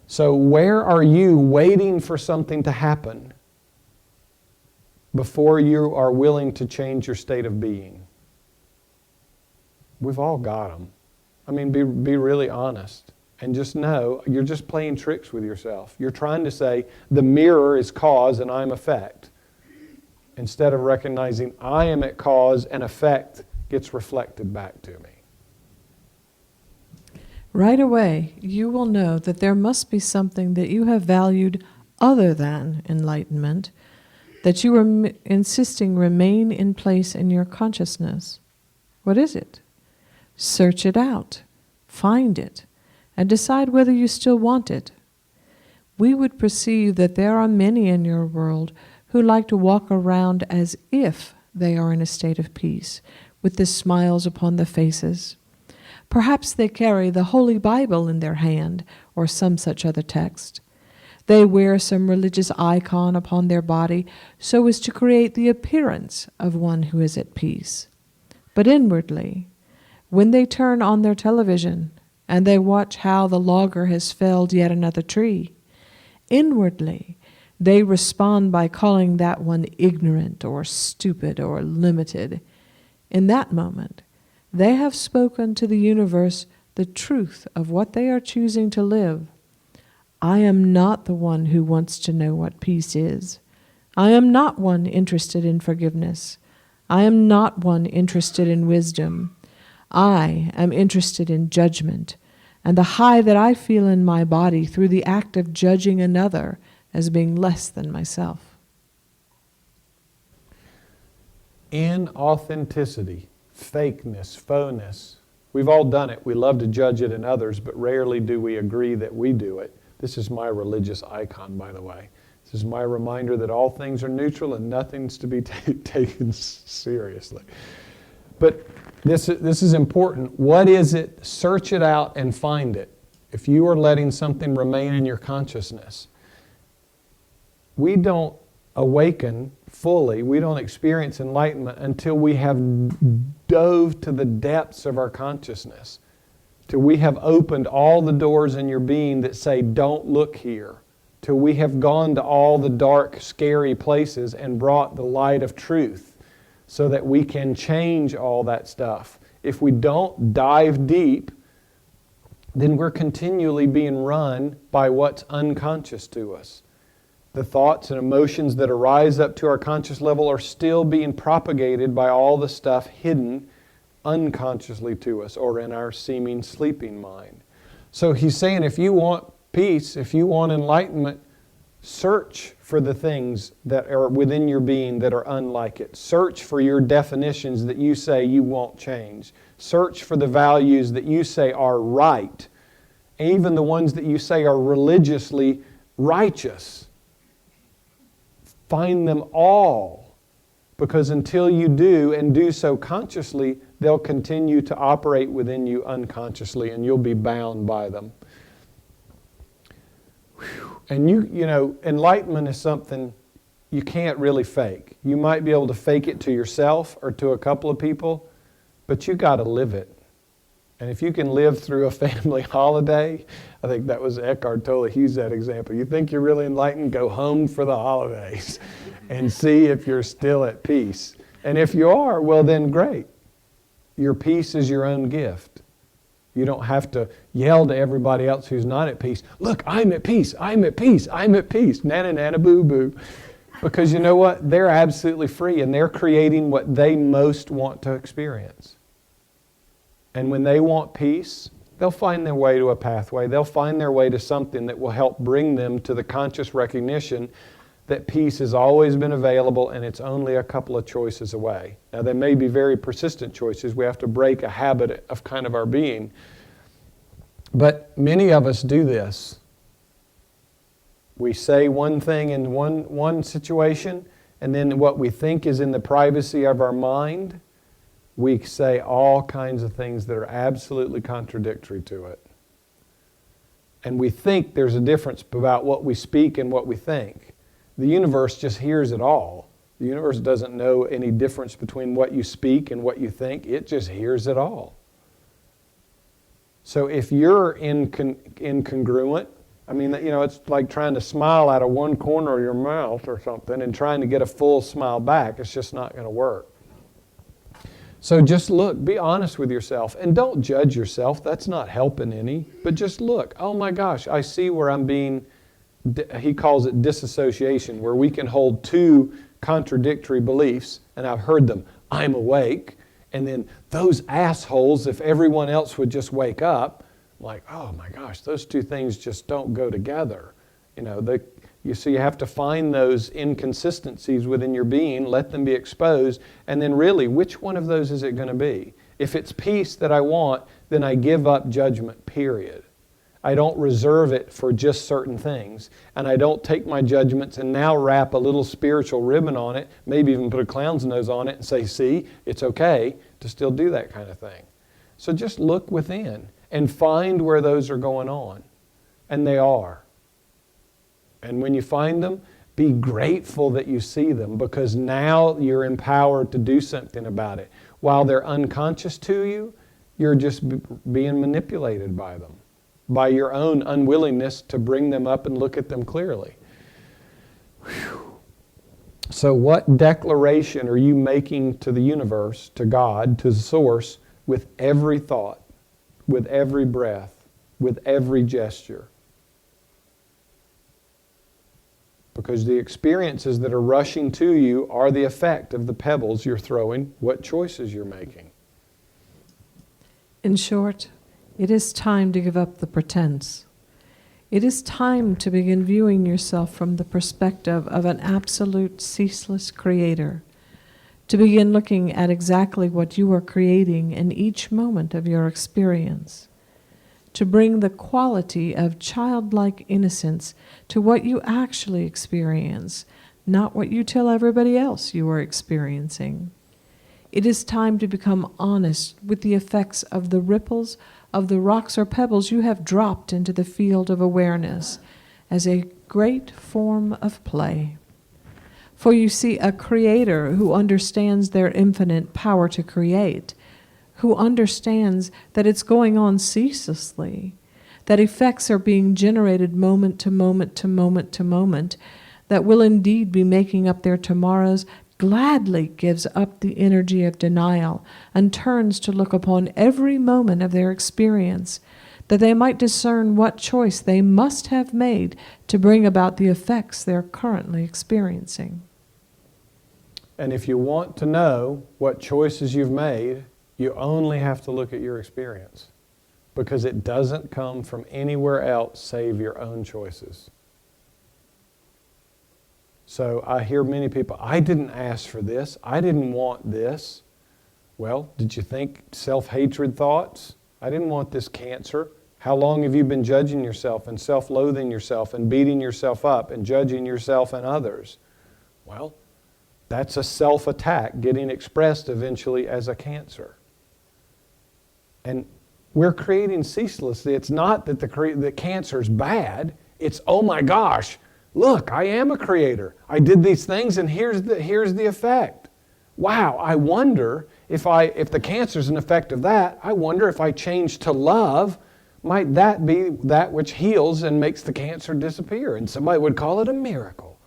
So where are you waiting for something to happen before you are willing to change your state of being? We've all got them. I mean, be really honest. And just know, you're just playing tricks with yourself. You're trying to say, the mirror is cause and I'm effect. Instead of recognizing, I am at cause and effect gets reflected back to me. Right away, you will know that there must be something that you have valued other than enlightenment, that you are insisting remain in place in your consciousness. What is it? Search it out. Find it. And decide whether you still want it. We would perceive that there are many in your world who like to walk around as if they are in a state of peace, with the smiles upon their faces. Perhaps they carry the Holy Bible in their hand, or some such other text. They wear some religious icon upon their body so as to create the appearance of one who is at peace. But inwardly, when they turn on their television, and they watch how the logger has felled yet another tree, inwardly they respond by calling that one ignorant or stupid or limited. In that moment, they have spoken to the universe the truth of what they are choosing to live. I am not the one who wants to know what peace is. I am not one interested in forgiveness. I am not one interested in wisdom. I am interested in judgment and the high that I feel in my body through the act of judging another as being less than myself. Inauthenticity, fakeness, faux-ness. We've all done it. We love to judge it in others, but rarely do we agree that we do it. This is my religious icon, by the way. This is my reminder that all things are neutral and nothing's to be taken seriously. But This is important. What is it? Search it out and find it. If you are letting something remain in your consciousness, we don't awaken fully, we don't experience enlightenment until we have dove to the depths of our consciousness, till we have opened all the doors in your being that say, don't look here, till we have gone to all the dark, scary places and brought the light of truth so that we can change all that stuff. If we don't dive deep, then we're continually being run by what's unconscious to us. The thoughts and emotions that arise up to our conscious level are still being propagated by all the stuff hidden unconsciously to us or in our seeming sleeping mind. So he's saying if you want peace, if you want enlightenment, search for the things that are within your being that are unlike it. Search for your definitions that you say you won't change. Search for the values that you say are right, even the ones that you say are religiously righteous. Find them all, because until you do, and do so consciously, they'll continue to operate within you unconsciously, and you'll be bound by them. Whew. And you know, enlightenment is something you can't really fake. You might be able to fake it to yourself or to a couple of people, but you got to live it. And if you can live through a family holiday, I think that was Eckhart Tolle, he used that example. You think you're really enlightened, go home for the holidays and see if you're still at peace. And if you are, well then great. Your peace is your own gift. You don't have to yell to everybody else who's not at peace, look, I'm at peace, I'm at peace, I'm at peace, nana nana boo boo. Because you know what? They're absolutely free and they're creating what they most want to experience. And when they want peace, they'll find their way to a pathway. They'll find their way to something that will help bring them to the conscious recognition that peace has always been available and it's only a couple of choices away. Now, they may be very persistent choices. We have to break a habit of kind of our being. But many of us do this. We say one thing in one situation, and then what we think is in the privacy of our mind, we say all kinds of things that are absolutely contradictory to it. And we think there's a difference about what we speak and what we think. The universe just hears it all. The universe doesn't know any difference between what you speak and what you think. It just hears it all. So if you're incongruent, I mean, you know, it's like trying to smile out of one corner of your mouth or something and trying to get a full smile back. It's just not going to work. So just look, be honest with yourself, and don't judge yourself. That's not helping any. But just look, oh my gosh, I see where I'm being, he calls it disassociation, where we can hold two contradictory beliefs, and I've heard them, I'm awake, and then those assholes, if everyone else would just wake up, like, oh my gosh, those two things just don't go together. You know, so you have to find those inconsistencies within your being, let them be exposed, and then really, which one of those is it going to be? If it's peace that I want, then I give up judgment, period. I don't reserve it for just certain things, and I don't take my judgments and now wrap a little spiritual ribbon on it, maybe even put a clown's nose on it and say, see, it's okay to still do that kind of thing. So just look within and find where those are going on, and they are. And when you find them, be grateful that you see them, because now you're empowered to do something about it. While they're unconscious to you, you're just being manipulated by them, by your own unwillingness to bring them up and look at them clearly. Whew. So what declaration are you making to the universe, to God, to the source, with every thought, with every breath, with every gesture? Because the experiences that are rushing to you are the effect of the pebbles you're throwing, what choices you're making. In short, it is time to give up the pretense. It is time to begin viewing yourself from the perspective of an absolute, ceaseless creator, to begin looking at exactly what you are creating in each moment of your experience, to bring the quality of childlike innocence to what you actually experience, not what you tell everybody else you are experiencing. It is time to become honest with the effects of the ripples of the rocks or pebbles you have dropped into the field of awareness as a great form of play. For you see, a creator who understands their infinite power to create, who understands that it's going on ceaselessly, that effects are being generated moment to moment to moment to moment, that will indeed be making up their tomorrows, gladly gives up the energy of denial and turns to look upon every moment of their experience, that they might discern what choice they must have made to bring about the effects they're currently experiencing. And if you want to know what choices you've made, you only have to look at your experience, because it doesn't come from anywhere else save your own choices. So I hear many people, I didn't ask for this, I didn't want this. Well, did you think self-hatred thoughts? I didn't want this cancer. How long have you been judging yourself and self-loathing yourself and beating yourself up and judging yourself and others? Well, that's a self-attack getting expressed eventually as a cancer. And we're creating ceaselessly. It's not that the cancer is bad. It's, oh my gosh, look, I am a creator. I did these things and here's the effect. Wow, I wonder if the cancer is an effect of that, I wonder if I change to love, might that be that which heals and makes the cancer disappear? And somebody would call it a miracle.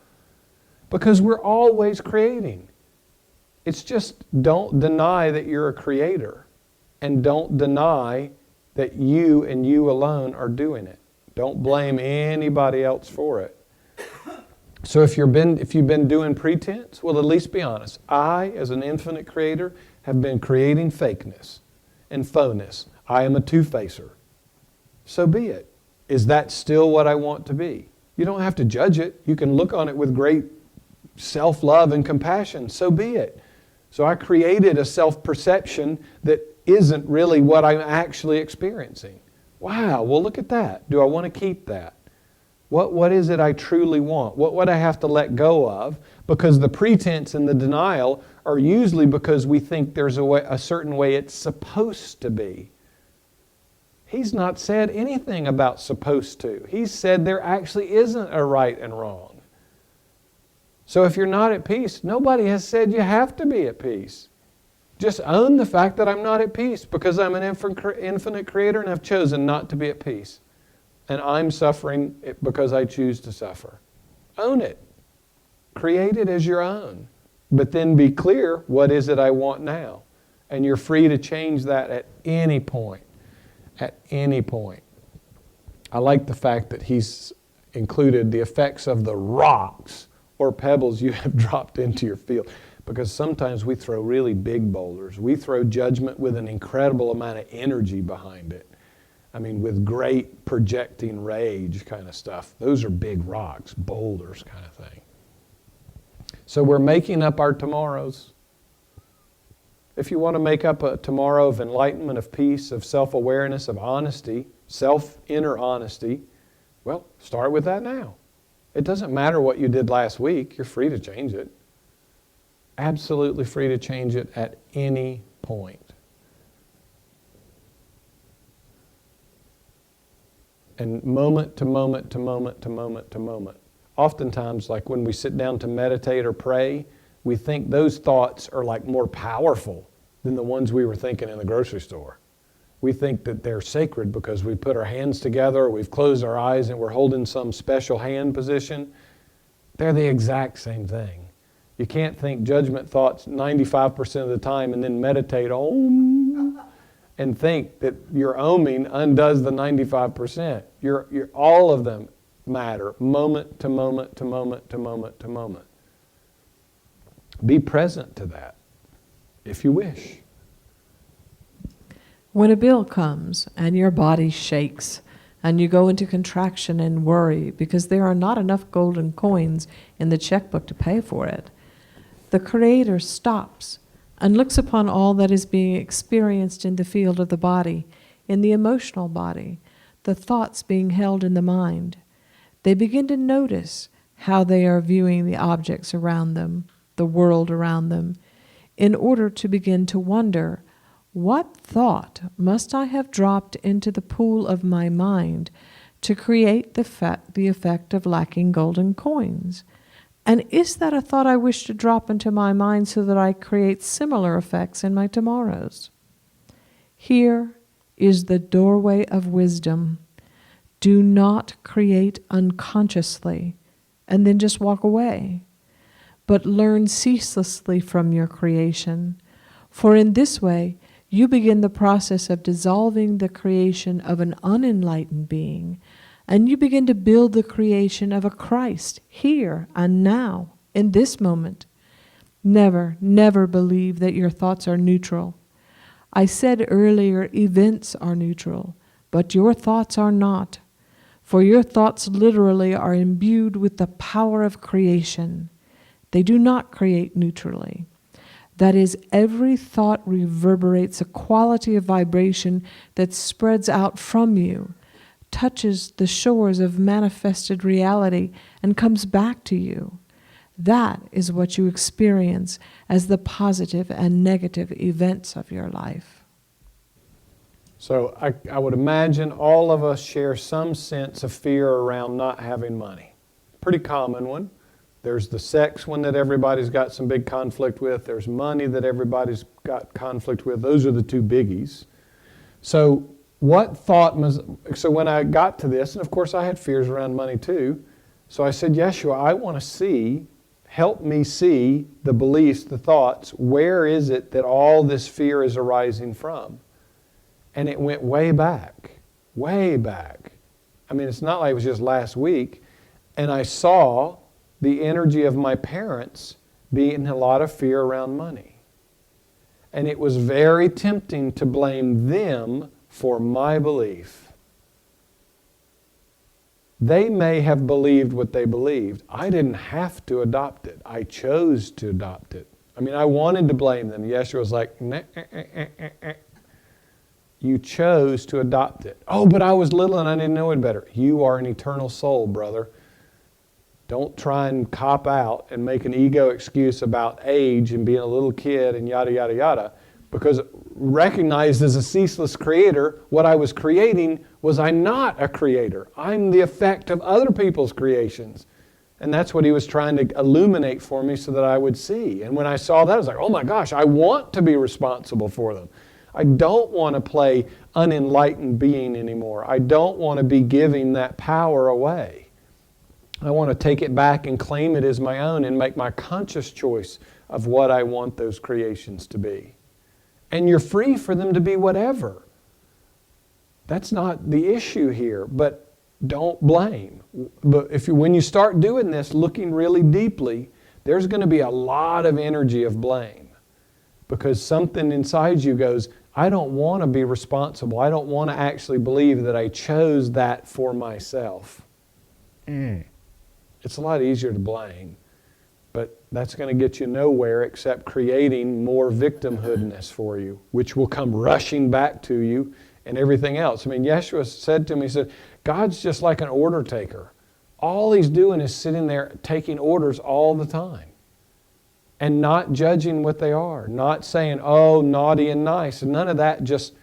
Because we're always creating. It's just don't deny that you're a creator. And don't deny that you and you alone are doing it. Don't blame anybody else for it. So if you've been doing pretense, well, at least be honest. I, as an infinite creator, have been creating fakeness and phowness. I am a two-facer. So be it. Is that still what I want to be? You don't have to judge it. You can look on it with great self-love and compassion. So be it. So I created a self-perception that isn't really what I'm actually experiencing. Wow, well look at that. Do I want to keep that? What is it I truly want? What would I have to let go of? Because the pretense and the denial are usually because we think there's a certain way it's supposed to be. He's not said anything about supposed to. He's said there actually isn't a right and wrong. So if you're not at peace, nobody has said you have to be at peace. Just own the fact that I'm not at peace because I'm an infinite creator and I've chosen not to be at peace. And I'm suffering because I choose to suffer. Own it. Create it as your own. But then be clear, what is it I want now? And you're free to change that at any point. At any point. I like the fact that he's included the effects of the rocks or pebbles you have dropped into your field. Because sometimes we throw really big boulders. We throw judgment with an incredible amount of energy behind it. I mean, with great projecting rage kind of stuff. Those are big rocks, boulders kind of thing. So we're making up our tomorrows. If you want to make up a tomorrow of enlightenment, of peace, of self-awareness, of honesty, inner honesty, well, start with that now. It doesn't matter what you did last week. You're free to change it. Absolutely free to change it at any point. And moment to moment to moment to moment to moment. Oftentimes, like when we sit down to meditate or pray, we think those thoughts are like more powerful than the ones we were thinking in the grocery store. We think that they're sacred because we put our hands together, or we've closed our eyes and we're holding some special hand position. They're the exact same thing. You can't think judgment thoughts 95% of the time and then meditate Om and think that your oming undoes the 95%. All of them matter, moment to moment to moment to moment to moment. Be present to that, if you wish. When a bill comes and your body shakes and you go into contraction and worry because there are not enough golden coins in the checkbook to pay for it, the Creator stops and looks upon all that is being experienced in the field of the body, in the emotional body, the thoughts being held in the mind. They begin to notice how they are viewing the objects around them, the world around them. in order to begin to wonder, what thought must I have dropped into the pool of my mind to create the effect of lacking golden coins? And is that a thought I wish to drop into my mind so that I create similar effects in my tomorrows? Here is the doorway of wisdom. Do not create unconsciously and then just walk away, but learn ceaselessly from your creation. For in this way, you begin the process of dissolving the creation of an unenlightened being, and you begin to build the creation of a Christ here and now, in this moment. Never, never believe that your thoughts are neutral. I said earlier, events are neutral, but your thoughts are not. For your thoughts literally are imbued with the power of creation. They do not create neutrally. That is, every thought reverberates a quality of vibration that spreads out from you, touches the shores of manifested reality, and comes back to you. That is what you experience as the positive and negative events of your life. So I would imagine all of us share some sense of fear around not having money. Pretty common one. There's the sex one that everybody's got some big conflict with. There's money that everybody's got conflict with. Those are the two biggies. So what thought was, so when I got to this, and of course I had fears around money too, so I said, Jeshua, I want to help me see the beliefs, the thoughts, where is it that all this fear is arising from? And it went way back, way back. I mean, it's not like it was just last week. And I saw the energy of my parents being a lot of fear around money. And it was very tempting to blame them for my belief. They may have believed what they believed. I didn't have to adopt it. I chose to adopt it. I mean, I wanted to blame them. Yeshua was like, nah, You chose to adopt it. Oh, but I was little and I didn't know it better. You are an eternal soul, brother. Don't try and cop out and make an ego excuse about age and being a little kid and yada, yada, yada. Because recognized as a ceaseless creator, what I was creating was I'm not a creator. I'm the effect of other people's creations. And that's what he was trying to illuminate for me so that I would see. And when I saw that, I was like, oh my gosh, I want to be responsible for them. I don't want to play unenlightened being anymore. I don't want to be giving that power away. I want to take it back and claim it as my own and make my conscious choice of what I want those creations to be. And you're free for them to be whatever. That's not the issue here, but don't blame. But when you start doing this, looking really deeply, there's going to be a lot of energy of blame. Because something inside you goes, I don't want to be responsible. I don't want to actually believe that I chose that for myself. It's a lot easier to blame, but that's going to get you nowhere except creating more victimhoodness for you, which will come rushing back to you and everything else. I mean, Jeshua said to me, he said, God's just like an order taker. All he's doing is sitting there taking orders all the time. And not judging what they are, not saying, oh, naughty and nice. And none of that, just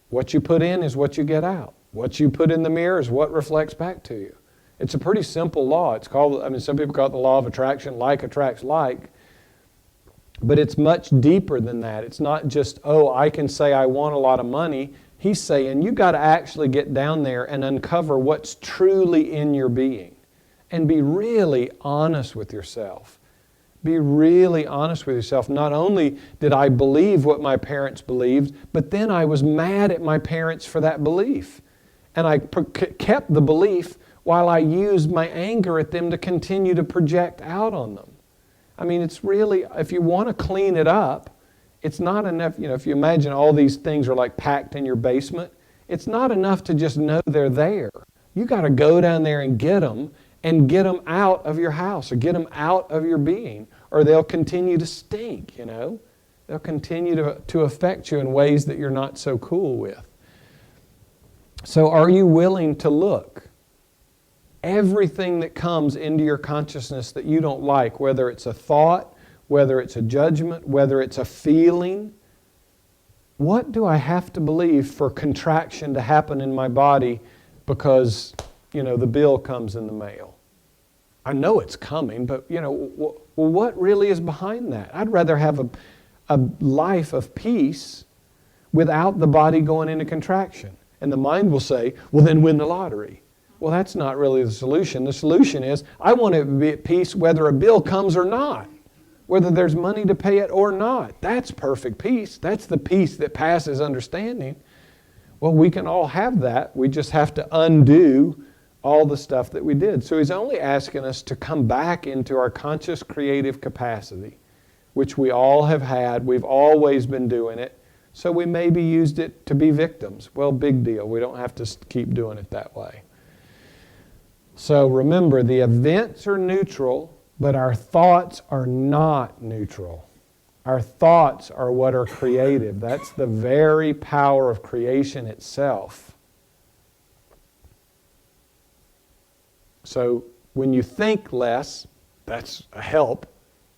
what you put in is what you get out. What you put in the mirror is what reflects back to you. It's a pretty simple law. It's called, some people call it the law of attraction, like attracts like. But it's much deeper than that. It's not just, oh, I can say I want a lot of money. He's saying you got to actually get down there and uncover what's truly in your being. And be really honest with yourself. Be really honest with yourself. Not only did I believe what my parents believed, but then I was mad at my parents for that belief. And I kept the belief while I used my anger at them to continue to project out on them. I mean, it's really, if you want to clean it up, it's not enough, if you imagine all these things are like packed in your basement, it's not enough to just know they're there. You got to go down there and get them out of your house or get them out of your being, or they'll continue to stink, They'll continue to affect you in ways that you're not so cool with. So are you willing to look? Everything that comes into your consciousness that you don't like, whether it's a thought, whether it's a judgment, whether it's a feeling. What do I have to believe for contraction to happen in my body because, the bill comes in the mail? I know it's coming, but, what really is behind that? I'd rather have a life of peace without the body going into contraction. And the mind will say, well, then win the lottery. Well, that's not really the solution. The solution is, I want to be at peace whether a bill comes or not, whether there's money to pay it or not. That's perfect peace. That's the peace that passes understanding. Well, we can all have that. We just have to undo all the stuff that we did. So he's only asking us to come back into our conscious creative capacity, which we all have had. We've always been doing it. So we maybe used it to be victims. Well, big deal. We don't have to keep doing it that way. So remember, the events are neutral, but our thoughts are not neutral. Our thoughts are what are creative. That's the very power of creation itself. So when you think less, that's a help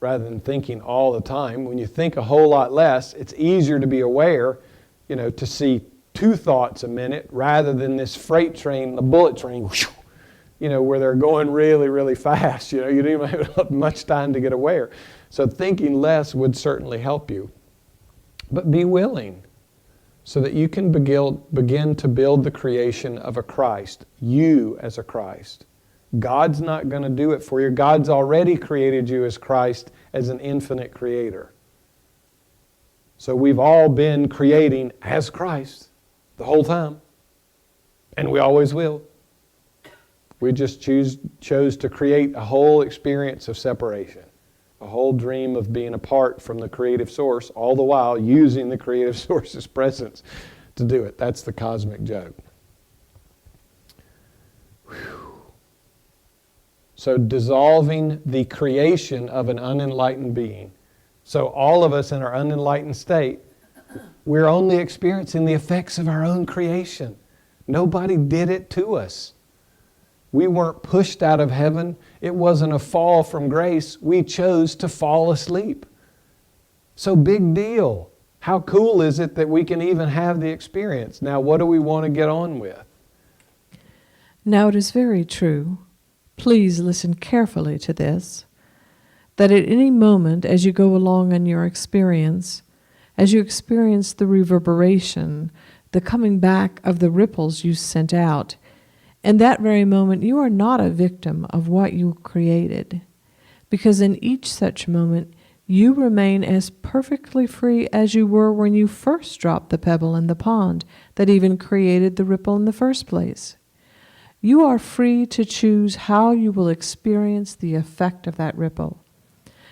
rather than thinking all the time. When you think a whole lot less, it's easier to be aware, to see 2 thoughts a minute rather than this freight train, the bullet train, where they're going really, really fast. You don't even have much time to get aware. So thinking less would certainly help you. But be willing so that you can begin to build the creation of a Christ, you as a Christ. God's not going to do it for you. God's already created you as Christ, as an infinite creator. So we've all been creating as Christ the whole time. And we always will. We just chose to create a whole experience of separation, a whole dream of being apart from the creative source, all the while using the creative source's presence to do it. That's the cosmic joke. Whew. So dissolving the creation of an unenlightened being. So all of us in our unenlightened state, we're only experiencing the effects of our own creation. Nobody did it to us. We weren't pushed out of heaven. It wasn't a fall from grace. We chose to fall asleep. So big deal. How cool is it that we can even have the experience? Now, what do we want to get on with? Now it is very true. Please listen carefully to this, that at any moment as you go along in your experience, as you experience the reverberation, the coming back of the ripples you sent out, in that very moment you are not a victim of what you created, because in each such moment you remain as perfectly free as you were when you first dropped the pebble in the pond that even created the ripple in the first place. You are free to choose how you will experience the effect of that ripple.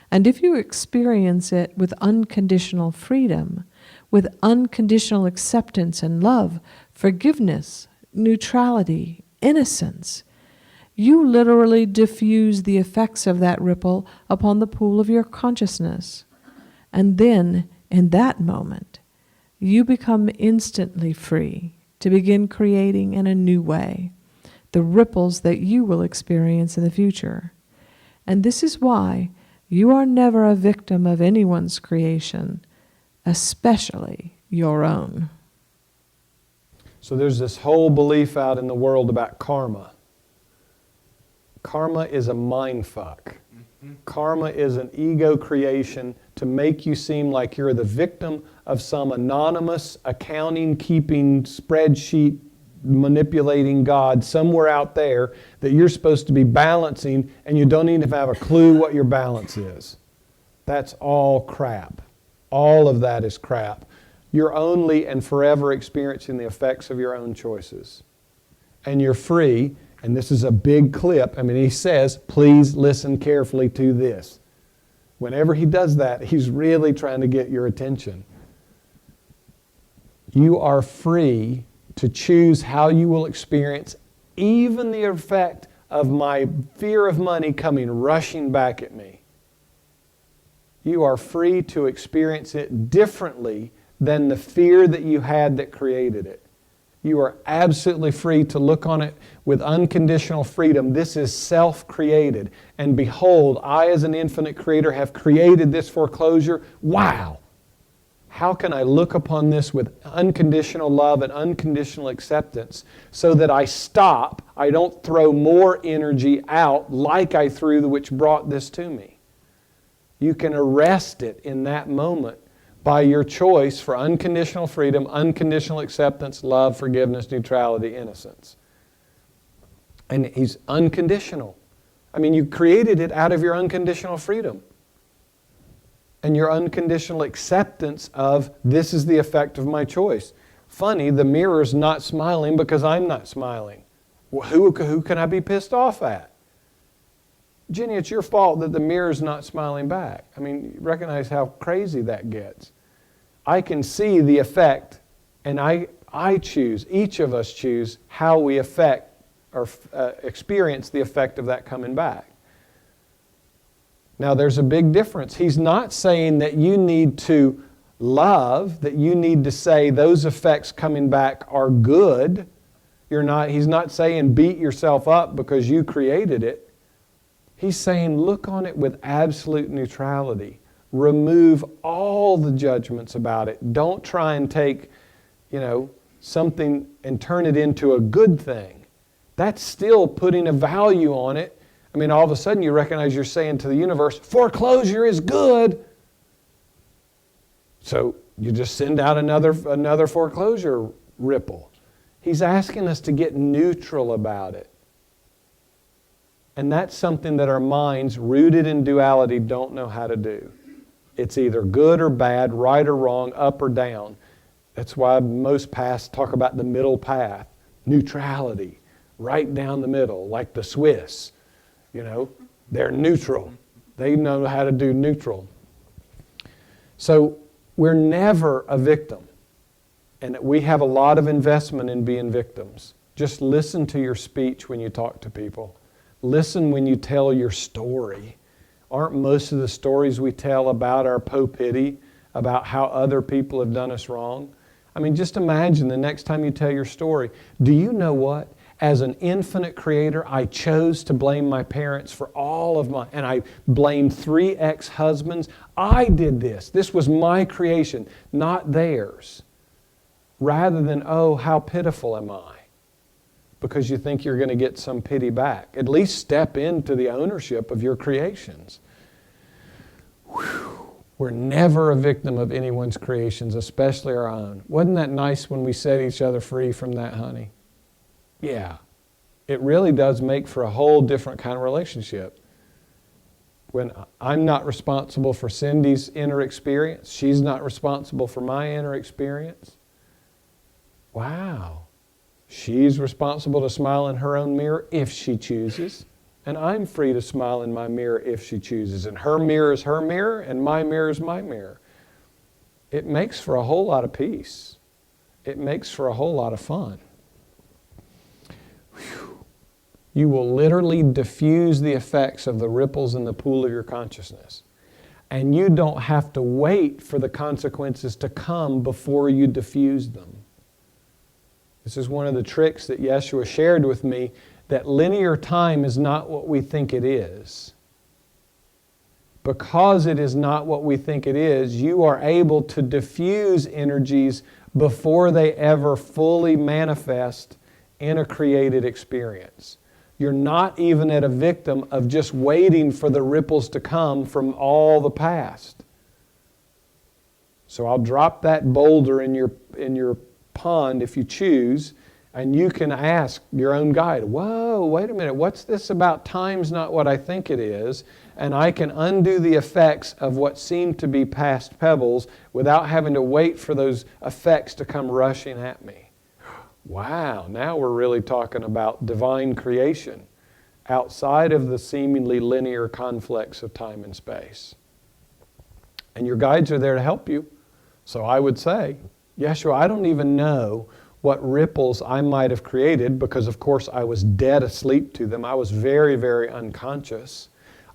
And if you experience it with unconditional freedom, with unconditional acceptance and love, forgiveness, neutrality, innocence, you literally diffuse the effects of that ripple upon the pool of your consciousness. And then, in that moment, you become instantly free to begin creating in a new way the ripples that you will experience in the future. And this is why you are never a victim of anyone's creation, especially your own. So there's this whole belief out in the world about karma. Karma is a mind fuck. Karma is an ego creation to make you seem like you're the victim of some anonymous accounting keeping spreadsheet manipulating God somewhere out there that you're supposed to be balancing, and you don't even have a clue what your balance is. That's all crap. All of that is crap. You're only and forever experiencing the effects of your own choices. And you're free, and this is a big clip. I mean, he says, please listen carefully to this. Whenever he does that, he's really trying to get your attention. You are free to choose how you will experience even the effect of my fear of money coming rushing back at me. You are free to experience it differently than the fear that you had that created it. You are absolutely free to look on it with unconditional freedom. This is self-created. And behold, I as an infinite creator have created this foreclosure. Wow! How can I look upon this with unconditional love and unconditional acceptance so that I stop, I don't throw more energy out like I threw which brought this to me? You can arrest it in that moment by your choice for unconditional freedom, unconditional acceptance, love, forgiveness, neutrality, innocence. And he's unconditional. I mean, you created it out of your unconditional freedom and your unconditional acceptance of this is the effect of my choice. Funny, the mirror's not smiling because I'm not smiling. Well, who can I be pissed off at? Jenny, it's your fault that the mirror's not smiling back. I mean, recognize how crazy that gets. I can see the effect, and I choose, each of us choose how we affect or experience the effect of that coming back. Now, there's a big difference. He's not saying that you need to love, that you need to say those effects coming back are good. He's not saying beat yourself up because you created it. He's saying look on it with absolute neutrality. Remove all the judgments about it. Don't try and take, something and turn it into a good thing. That's still putting a value on it. I mean, all of a sudden you recognize you're saying to the universe, foreclosure is good. So you just send out another foreclosure ripple. He's asking us to get neutral about it. And that's something that our minds, rooted in duality, don't know how to do. It's either good or bad, right or wrong, up or down. That's why most paths talk about the middle path, neutrality, right down the middle, like the Swiss. They're neutral. They know how to do neutral. So we're never a victim. And we have a lot of investment in being victims. Just listen to your speech when you talk to people. Listen when you tell your story. Aren't most of the stories we tell about our po-pity, about how other people have done us wrong? I mean, just imagine the next time you tell your story. Do you know what? As an infinite creator, I chose to blame my parents for all of and I blamed 3 ex-husbands. I did this. This was my creation, not theirs. Rather than, oh, how pitiful am I? Because you think you're going to get some pity back. At least step into the ownership of your creations. Whew. We're never a victim of anyone's creations, especially our own. Wasn't that nice when we set each other free from that, honey? Yeah. It really does make for a whole different kind of relationship. When I'm not responsible for Cindy's inner experience, she's not responsible for my inner experience. Wow. She's responsible to smile in her own mirror if she chooses. And I'm free to smile in my mirror if she chooses. And her mirror is her mirror, and my mirror is my mirror. It makes for a whole lot of peace. It makes for a whole lot of fun. Whew. You will literally diffuse the effects of the ripples in the pool of your consciousness. And you don't have to wait for the consequences to come before you diffuse them. This is one of the tricks that Jeshua shared with me, that linear time is not what we think it is. Because it is not what we think it is, you are able to diffuse energies before they ever fully manifest in a created experience. You're not even at a victim of just waiting for the ripples to come from all the past. So I'll drop that boulder in your pond if you choose, and you can ask your own guide, whoa, wait a minute, what's this about time's not what I think it is? And I can undo the effects of what seem to be past pebbles without having to wait for those effects to come rushing at me. Wow, now we're really talking about divine creation outside of the seemingly linear conflicts of time and space. And your guides are there to help you. So I would say, Yeshua, I don't even know what ripples I might have created because, of course, I was dead asleep to them. I was very, very unconscious.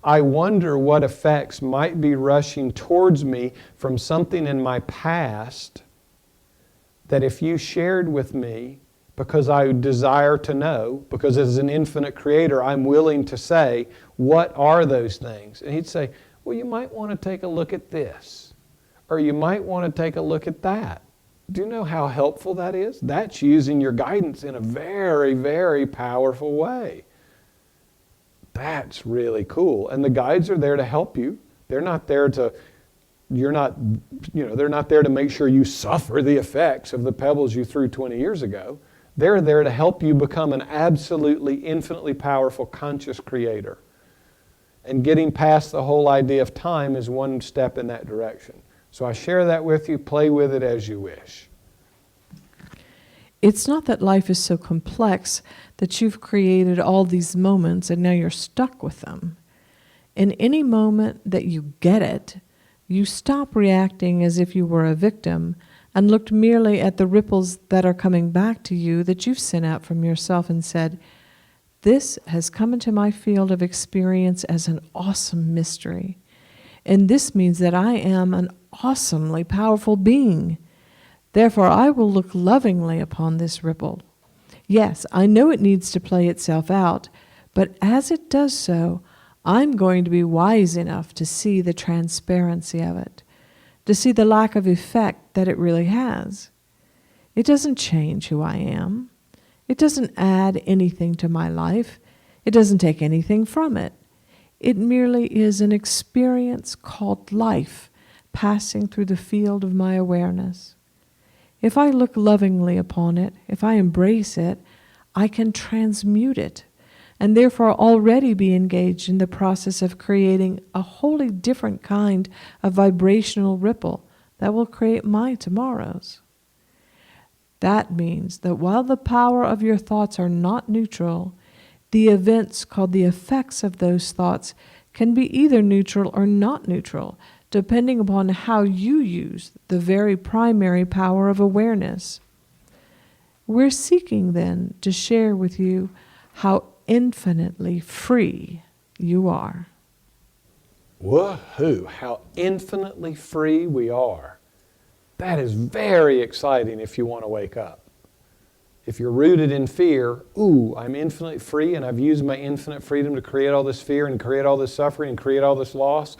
I wonder what effects might be rushing towards me from something in my past that if you shared with me because I desire to know, because as an infinite creator, I'm willing to say, what are those things? And he'd say, well, you might want to take a look at this, or you might want to take a look at that. Do you know how helpful that is? That's using your guidance in a very, very powerful way. That's really cool. And the guides are there to help you. They're not there to, they're not there to make sure you suffer the effects of the pebbles you threw 20 years ago. They're there to help you become an absolutely, infinitely powerful, conscious creator. And getting past the whole idea of time is one step in that direction. So I share that with you. Play with it as you wish. It's not that life is so complex that you've created all these moments and now you're stuck with them. In any moment that you get it, you stop reacting as if you were a victim and looked merely at the ripples that are coming back to you that you've sent out from yourself and said, this has come into my field of experience as an awesome mystery. And this means that I am an awesomely powerful being. Therefore, I will look lovingly upon this ripple. Yes, I know it needs to play itself out, but as it does so, I'm going to be wise enough to see the transparency of it, to see the lack of effect that it really has. It doesn't change who I am. It doesn't add anything to my life. It doesn't take anything from it. It merely is an experience called life passing through the field of my awareness. If I look lovingly upon it, if I embrace it, I can transmute it, and therefore already be engaged in the process of creating a wholly different kind of vibrational ripple that will create my tomorrows. That means that while the power of your thoughts are not neutral, the events called the effects of those thoughts can be either neutral or not neutral, depending upon how you use the very primary power of awareness. We're seeking then to share with you how infinitely free you are. Woohoo! How infinitely free we are. That is very exciting if you want to wake up. If you're rooted in fear, I'm infinitely free and I've used my infinite freedom to create all this fear and create all this suffering and create all this loss.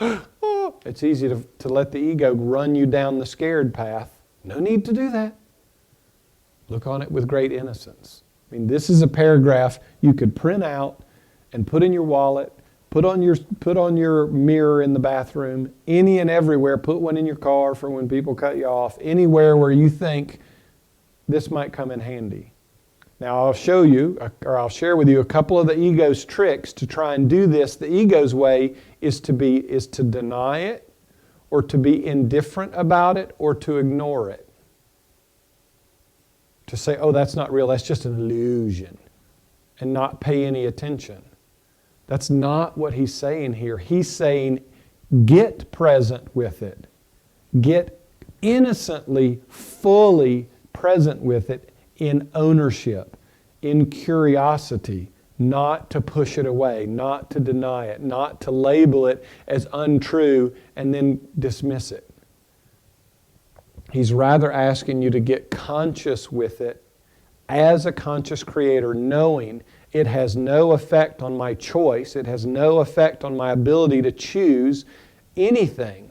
It's easy to let the ego run you down the scared path. No need to do that. Look on it with great innocence. I mean, this is a paragraph you could print out and put in your wallet, put on your mirror in the bathroom, any and everywhere. Put one in your car for when people cut you off, anywhere where you think this might come in handy. Now I'll show you, or I'll share with you a couple of the ego's tricks to try and do this. The ego's way is to deny it, or to be indifferent about it, or to ignore it. To say, oh, that's not real, that's just an illusion, and not pay any attention. That's not what he's saying here. He's saying, get present with it. Get innocently, fully present with it in ownership, in curiosity, not to push it away, not to deny it, not to label it as untrue and then dismiss it. He's rather asking you to get conscious with it as a conscious creator, knowing it has no effect on my choice, it has no effect on my ability to choose anything.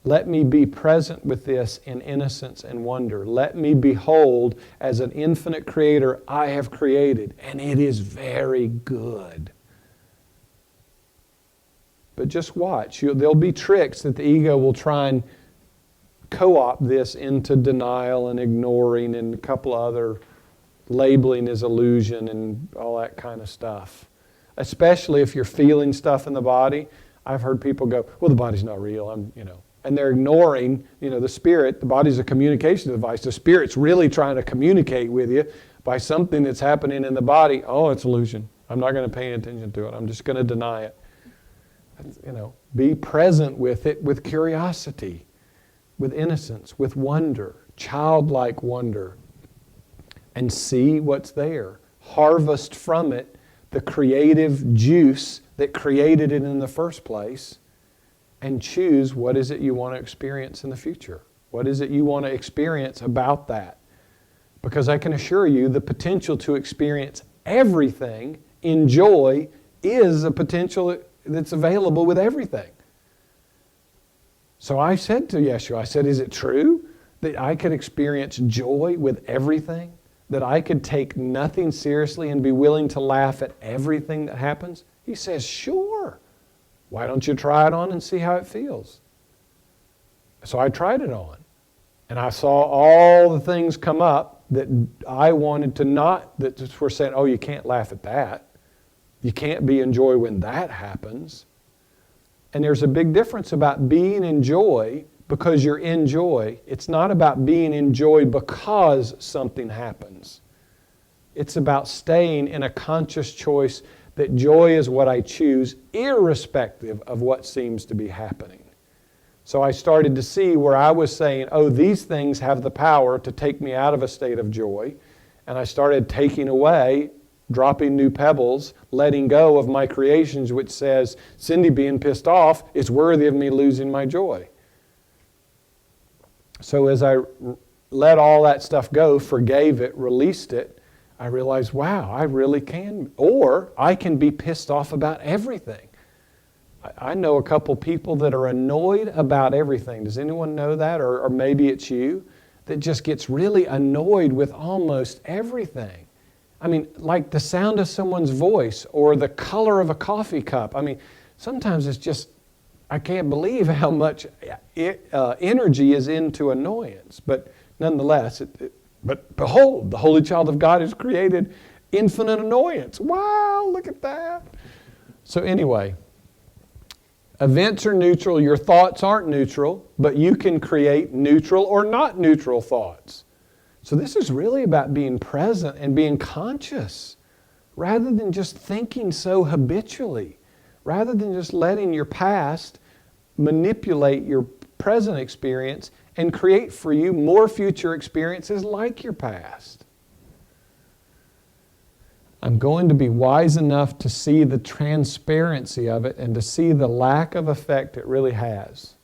Let me be present with this in innocence and wonder. Let me behold as an infinite creator I have created, and it is very good. But just watch. There'll be tricks that the ego will try and co-opt this into denial and ignoring and a couple other labeling as illusion and all that kind of stuff. Especially if you're feeling stuff in the body. I've heard people go, well, the body's not real. And they're ignoring, the spirit. The body's a communication device. The spirit's really trying to communicate with you by something that's happening in the body. Oh, it's illusion. I'm not going to pay attention to it. I'm just going to deny it. Be present with it with curiosity, with innocence, with wonder, childlike wonder, and see what's there. Harvest from it the creative juice that created it in the first place, and choose what is it you want to experience in the future. What is it you want to experience about that? Because I can assure you the potential to experience everything in joy is a potential that's available with everything. So I said to Jeshua, I said, is it true that I could experience joy with everything? That I could take nothing seriously and be willing to laugh at everything that happens? He says, sure. Why don't you try it on and see how it feels? So I tried it on. And I saw all the things come up that I wanted to not, that were saying, oh, you can't laugh at that. You can't be in joy when that happens. And there's a big difference about being in joy because you're in joy. It's not about being in joy because something happens. It's about staying in a conscious choice that joy is what I choose, irrespective of what seems to be happening. So I started to see where I was saying, oh, these things have the power to take me out of a state of joy. And I started taking away, dropping new pebbles, letting go of my creations, which says, Cindy being pissed off is worthy of me losing my joy. So as I let all that stuff go, forgave it, released it, I realized, wow, I really can. Or I can be pissed off about everything. I know a couple people that are annoyed about everything. Does anyone know that? Or maybe it's you that just gets really annoyed with almost everything. I mean, like the sound of someone's voice or the color of a coffee cup. I mean, sometimes it's just, I can't believe how much energy is into annoyance. But nonetheless, but behold, the Holy Child of God has created infinite annoyance. Wow, look at that. So anyway, events are neutral. Your thoughts aren't neutral, but you can create neutral or not neutral thoughts. So this is really about being present and being conscious rather than just thinking so habitually, rather than just letting your past manipulate your present experience and create for you more future experiences like your past. I'm going to be wise enough to see the transparency of it and to see the lack of effect it really has.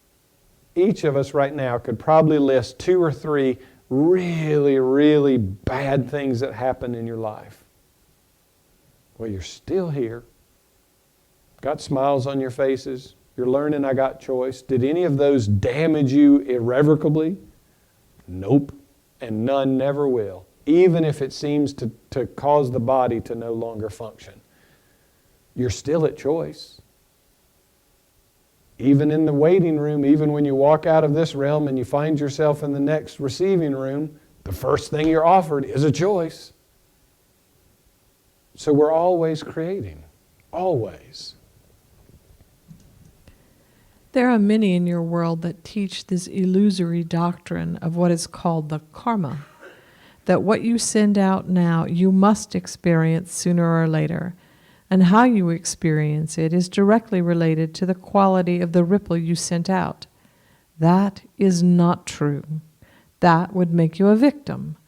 Each of us right now could probably list 2 or 3 really, really bad things that happened in your life. Well, you're still here. Got smiles on your faces. You're learning I got choice. Did any of those damage you irrevocably? Nope. And none never will, even if it seems to cause the body to no longer function. You're still at choice. Even in the waiting room, even when you walk out of this realm and you find yourself in the next receiving room, the first thing you're offered is a choice. So we're always creating. Always. There are many in your world that teach this illusory doctrine of what is called the karma, that what you send out now you must experience sooner or later, and how you experience it is directly related to the quality of the ripple you sent out. That is not true. That would make you a victim.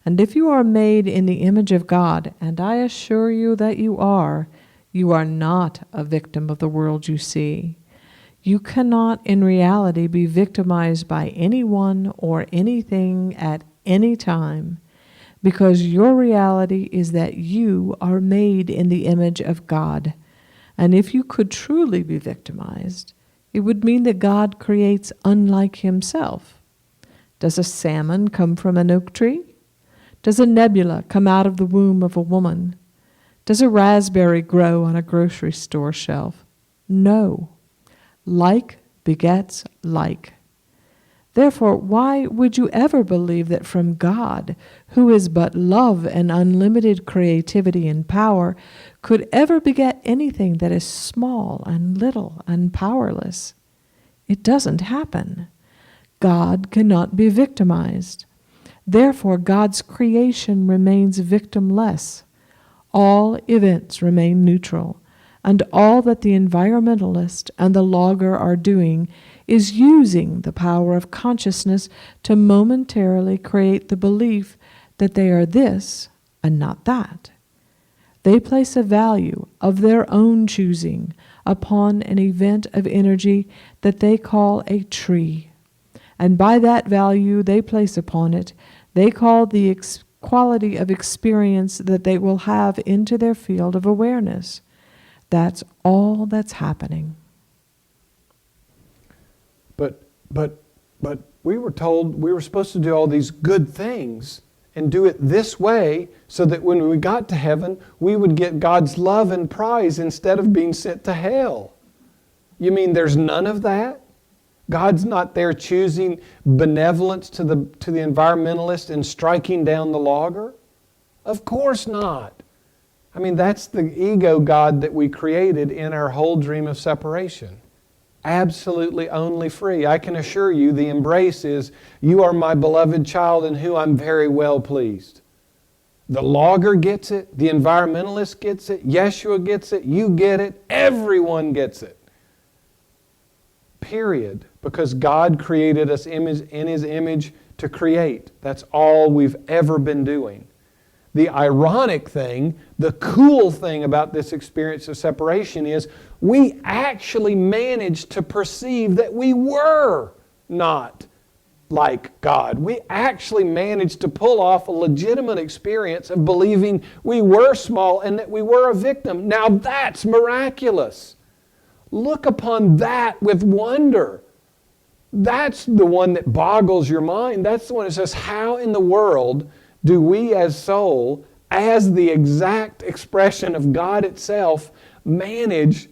And if you are made in the image of God, and I assure you that you are not a victim of the world you see. You cannot in reality be victimized by anyone or anything at any time, because your reality is that you are made in the image of God. And if you could truly be victimized, it would mean that God creates unlike himself. Does a salmon come from an oak tree? Does a nebula come out of the womb of a woman? Does a raspberry grow on a grocery store shelf? No. Like begets like. Therefore, why would you ever believe that from God, who is but love and unlimited creativity and power, could ever beget anything that is small and little and powerless? It doesn't happen. God cannot be victimized. Therefore, God's creation remains victimless. All events remain neutral, and all that the environmentalist and the logger are doing is using the power of consciousness to momentarily create the belief that they are this and not that. They place a value of their own choosing upon an event of energy that they call a tree, and by that value they place upon it, they call the quality of experience that they will have into their field of awareness. That's all that's happening. But we were told we were supposed to do all these good things and do it this way so that when we got to heaven, we would get God's love and prize instead of being sent to hell. You mean there's none of that? God's not there choosing benevolence to the environmentalist and striking down the logger? Of course not. I mean, that's the ego God that we created in our whole dream of separation. Absolutely only free. I can assure you the embrace is, you are my beloved child in whom I'm very well pleased. The logger gets it, the environmentalist gets it, Jeshua gets it, you get it, everyone gets it. Period. Because God created us in His image to create. That's all we've ever been doing. The ironic thing, the cool thing about this experience of separation is we actually managed to perceive that we were not like God. We actually managed to pull off a legitimate experience of believing we were small and that we were a victim. Now that's miraculous. Look upon that with wonder. That's the one that boggles your mind. That's the one that says, how in the world do we as soul, as the exact expression of God itself, manage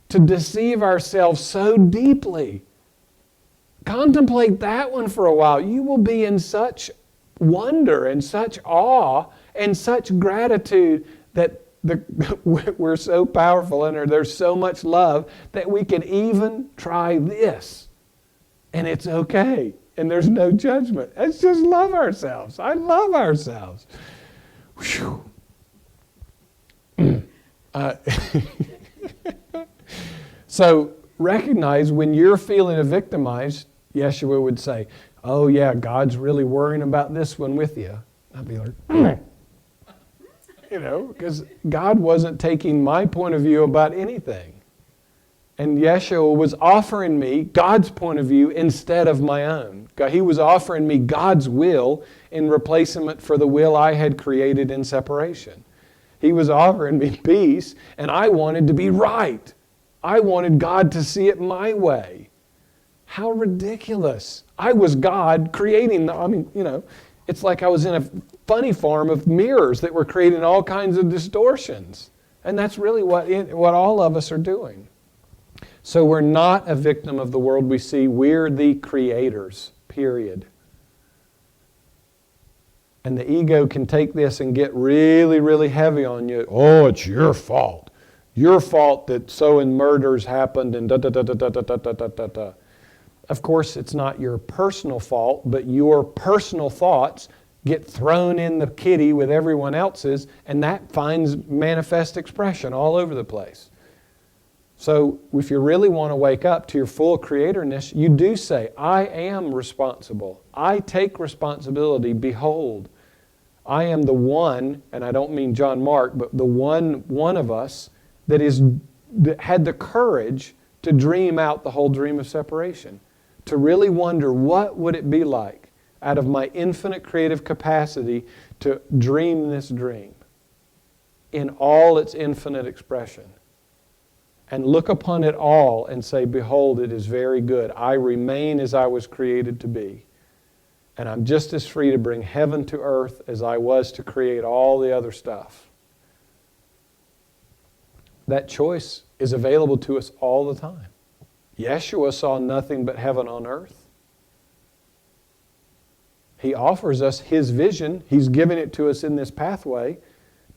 to deceive ourselves so deeply? Contemplate that one for a while. You will be in such wonder and such awe and such gratitude that we're so powerful and there's so much love that we can even try this. And it's okay. And there's no judgment. Let's just love ourselves. I love ourselves. So recognize when you're feeling victimized, Jeshua would say, oh yeah, God's really worrying about this one with you. I'd be like, because God wasn't taking my point of view about anything. And Jeshua was offering me God's point of view instead of my own. He was offering me God's will in replacement for the will I had created in separation. He was offering me peace, and I wanted to be right. I wanted God to see it my way. How ridiculous. I was God creating it's like I was in a funny farm of mirrors that were creating all kinds of distortions. And that's really what all of us are doing. So we're not a victim of the world we see. We're the creators, period. And the ego can take this and get really, really heavy on you. Oh, it's your fault. Your fault that so-and murders happened and da-da-da-da-da-da-da-da-da. Of course, it's not your personal fault, but your personal thoughts get thrown in the kitty with everyone else's, and that finds manifest expression all over the place. So if you really want to wake up to your full creatorness, you do say, I am responsible. I take responsibility. Behold, I am the one, and I don't mean John Mark, but the one of us that had the courage to dream out the whole dream of separation, to really wonder what would it be like out of my infinite creative capacity to dream this dream in all its infinite expression. And look upon it all and say, behold, it is very good. I remain as I was created to be. And I'm just as free to bring heaven to earth as I was to create all the other stuff. That choice is available to us all the time. Jeshua saw nothing but heaven on earth. He offers us His vision. He's given it to us in this pathway.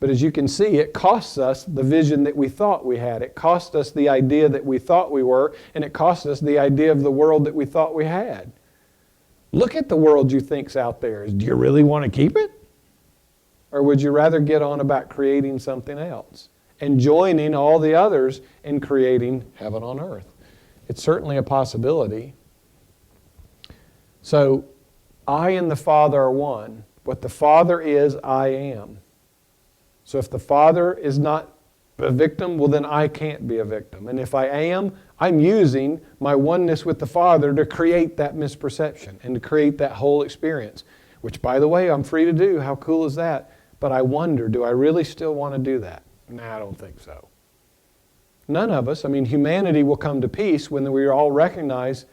But as you can see, it costs us the vision that we thought we had. It cost us the idea that we thought we were, and it cost us the idea of the world that we thought we had. Look at the world you think's out there. Do you really want to keep it? Or would you rather get on about creating something else and joining all the others in creating heaven on earth? It's certainly a possibility. So, I and the Father are one. What the Father is, I am. So if the Father is not a victim, well then I can't be a victim. And if I am, I'm using my oneness with the Father to create that misperception and to create that whole experience. which, by the way, I'm free to do. How cool is that? But I wonder, do I really still want to do that? Nah, I don't think so. None of us. I mean, humanity will come to peace when we all recognize,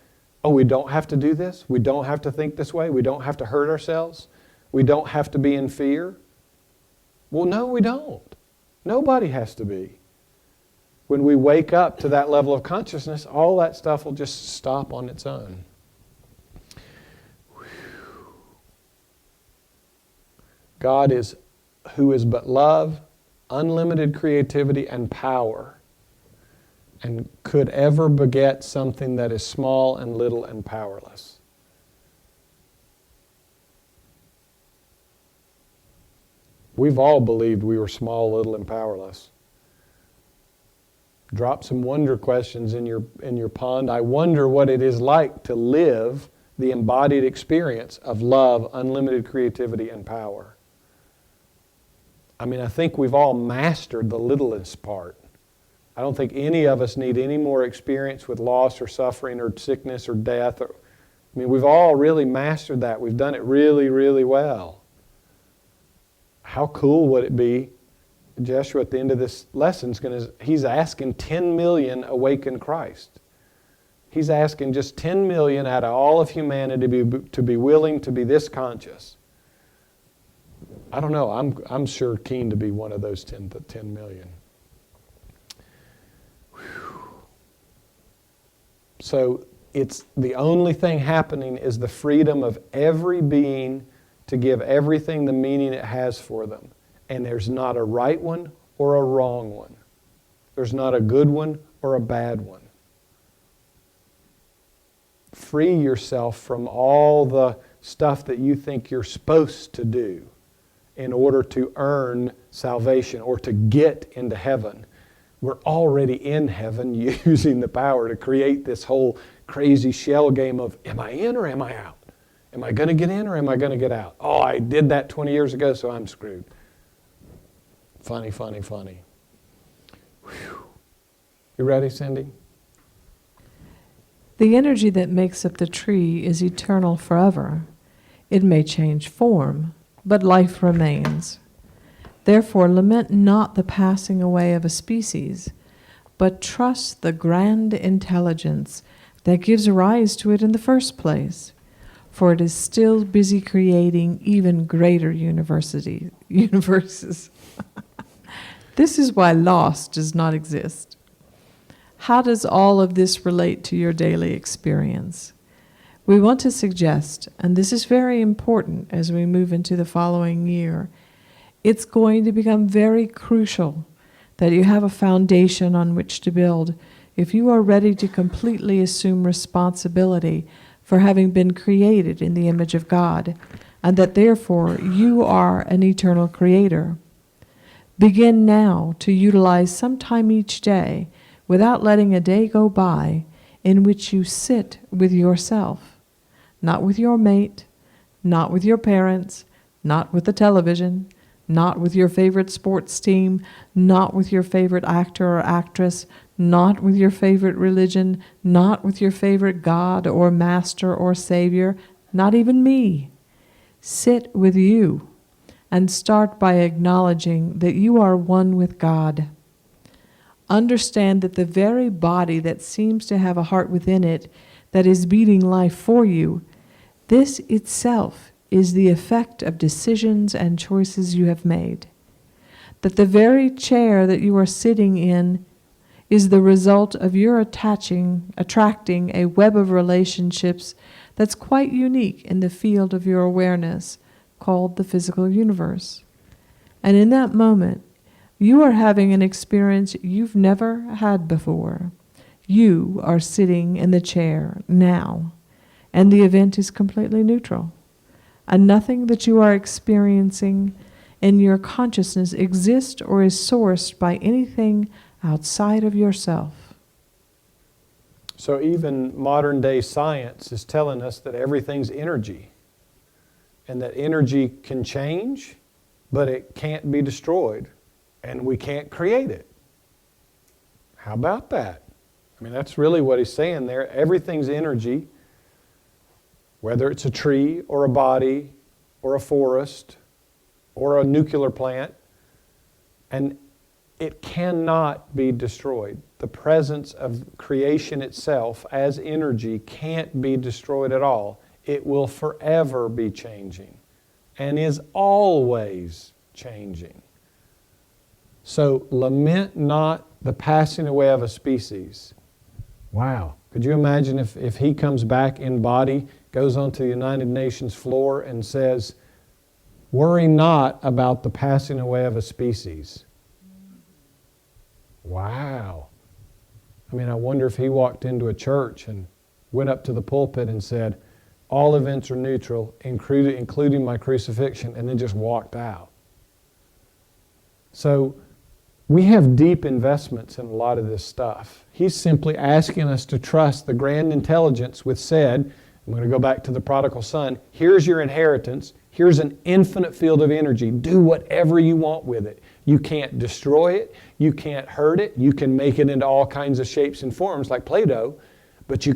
oh, we don't have to do this. We don't have to think this way. We don't have to hurt ourselves. We don't have to be in fear. Well, no, we don't. Nobody has to be. When we wake up to that level of consciousness, all that stuff will just stop on its own. God is who is but love, unlimited creativity, and power, and could ever beget something that is small and little and powerless. We've all believed we were small, little, and powerless. Drop some wonder questions in your pond. I wonder what it is like to live the embodied experience of love, unlimited creativity, and power. I mean, I think we've all mastered the littlest part. I don't think any of us need any more experience with loss or suffering or sickness or death. I mean, we've all really mastered that. We've done it really, really well. How cool would it be? Jeshua at the end of this lesson he's asking 10 million awakened Christ. He's asking just 10 million out of all of humanity to be willing to be this conscious. I don't know. I'm sure keen to be one of those 10 million. Whew. So it's the only thing happening is the freedom of every being to give everything the meaning it has for them. And there's not a right one or a wrong one. There's not a good one or a bad one. Free yourself from all the stuff that you think you're supposed to do in order to earn salvation or to get into heaven. We're already in heaven using the power to create this whole crazy shell game of, am I in or am I out? Am I going to get in or am I going to get out? Oh, I did that 20 years ago, so I'm screwed. Funny, funny, funny. Whew. You ready, Cindy? The energy that makes up the tree is eternal forever. It may change form, but life remains. Therefore, lament not the passing away of a species, but trust the grand intelligence that gives rise to it in the first place, for it is still busy creating even greater universes. This is why loss does not exist. How does all of this relate to your daily experience? We want to suggest, and this is very important as we move into the following year, it's going to become very crucial that you have a foundation on which to build if you are ready to completely assume responsibility for having been created in the image of God, and that therefore you are an eternal creator. Begin now to utilize some time each day, without letting a day go by, in which you sit with yourself, not with your mate, not with your parents, not with the television, not with your favorite sports team, not with your favorite actor or actress, not with your favorite religion, not with your favorite God or master or savior, not even me. Sit with you and start by acknowledging that you are one with God. Understand that the very body that seems to have a heart within it that is beating life for you, this itself is the effect of decisions and choices you have made. That the very chair that you are sitting in is the result of your attracting a web of relationships that's quite unique in the field of your awareness, called the physical universe. And in that moment, you are having an experience you've never had before. You are sitting in the chair now, and the event is completely neutral. And nothing that you are experiencing in your consciousness exists or is sourced by anything outside of yourself. So even modern day science is telling us that everything's energy, and that energy can change, but it can't be destroyed, and we can't create it. How about that? I mean, that's really what he's saying there. Everything's energy, whether it's a tree or a body or a forest or a nuclear plant, and it cannot be destroyed. The presence of creation itself as energy can't be destroyed at all. It will forever be changing and is always changing. So lament not the passing away of a species. Wow. Could you imagine if he comes back in body, goes onto the United Nations floor and says, worry not about the passing away of a species. Wow. I mean, I wonder if he walked into a church and went up to the pulpit and said, all events are neutral, including my crucifixion, and then just walked out. So we have deep investments in a lot of this stuff. He's simply asking us to trust the grand intelligence which said, I'm going to go back to the prodigal son, here's your inheritance, here's an infinite field of energy, do whatever you want with it. You can't destroy it, you can't hurt it, you can make it into all kinds of shapes and forms like Play-Doh, but you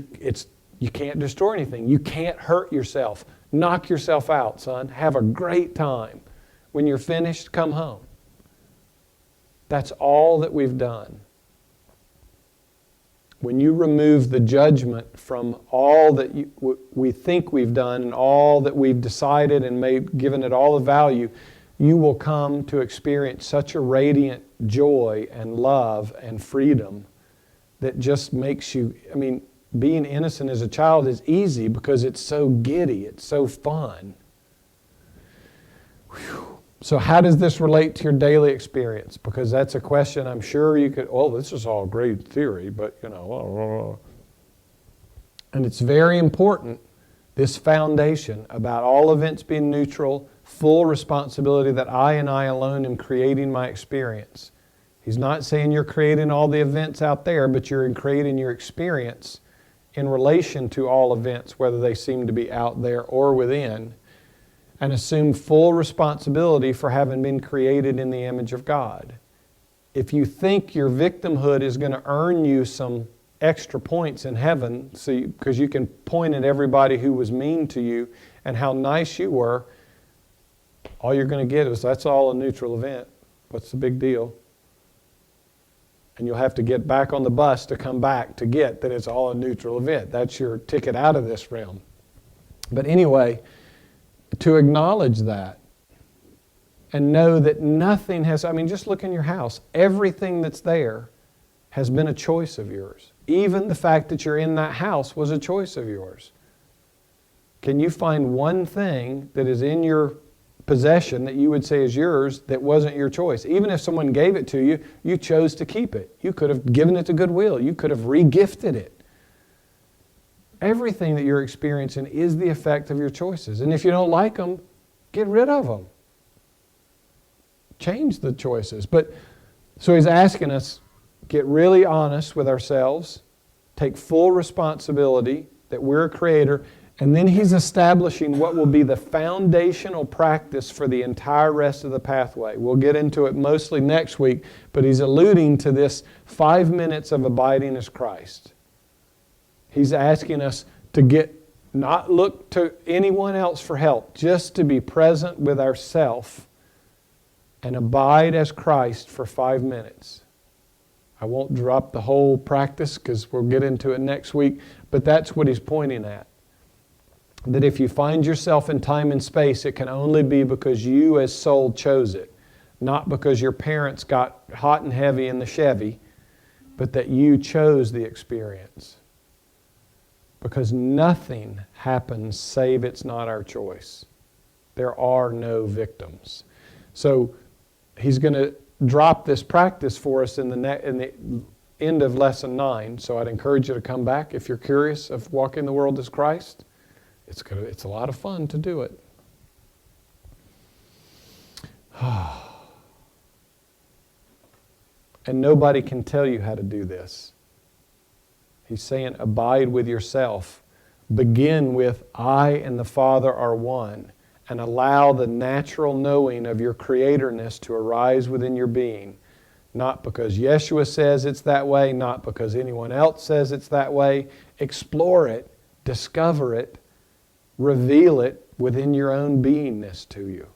can't destroy anything. You can't hurt yourself. Knock yourself out, son. Have a great time. When you're finished, come home. That's all that we've done. When you remove the judgment from all that we think we've done and all that we've decided and given it all the value, you will come to experience such a radiant joy and love and freedom that just makes you, I mean, being innocent as a child is easy because it's so giddy, it's so fun. Whew. So how does this relate to your daily experience? Because that's a question I'm sure you could, oh, this is all great theory, but you know. And it's very important, this foundation about all events being neutral, full responsibility that I and I alone am creating my experience. He's not saying you're creating all the events out there, but you're creating your experience in relation to all events, whether they seem to be out there or within, and assume full responsibility for having been created in the image of God. If you think your victimhood is going to earn you some extra points in heaven, because you can point at everybody who was mean to you and how nice you were, all you're going to get is that's all a neutral event. What's the big deal? And you'll have to get back on the bus to come back to get that it's all a neutral event. That's your ticket out of this realm. But anyway, to acknowledge that and know that nothing has, I mean, just look in your house. Everything that's there has been a choice of yours. Even the fact that you're in that house was a choice of yours. Can you find one thing that is in your possession that you would say is yours that wasn't your choice? Even if someone gave it to you, you chose to keep it. You could have given it to Goodwill. You could have re-gifted it. Everything that you're experiencing is the effect of your choices. And if you don't like them, get rid of them. Change the choices. So he's asking us, get really honest with ourselves, take full responsibility that we're a creator, and then he's establishing what will be the foundational practice for the entire rest of the pathway. We'll get into it mostly next week, but he's alluding to this 5 minutes of abiding as Christ. He's asking us to not look to anyone else for help, just to be present with ourself and abide as Christ for 5 minutes. I won't drop the whole practice because we'll get into it next week, but that's what he's pointing at. That if you find yourself in time and space, it can only be because you as soul chose it, not because your parents got hot and heavy in the Chevy, but that you chose the experience. Because nothing happens save it's not our choice. There are no victims. So he's going to drop this practice for us in the end of Lesson 9. So I'd encourage you to come back if you're curious of walking the world as Christ. It's a lot of fun to do it. And nobody can tell you how to do this. He's saying, abide with yourself. Begin with, I and the Father are one, and allow the natural knowing of your creatorness to arise within your being. Not because Jeshua says it's that way, not because anyone else says it's that way. Explore it, discover it, reveal it within your own beingness to you.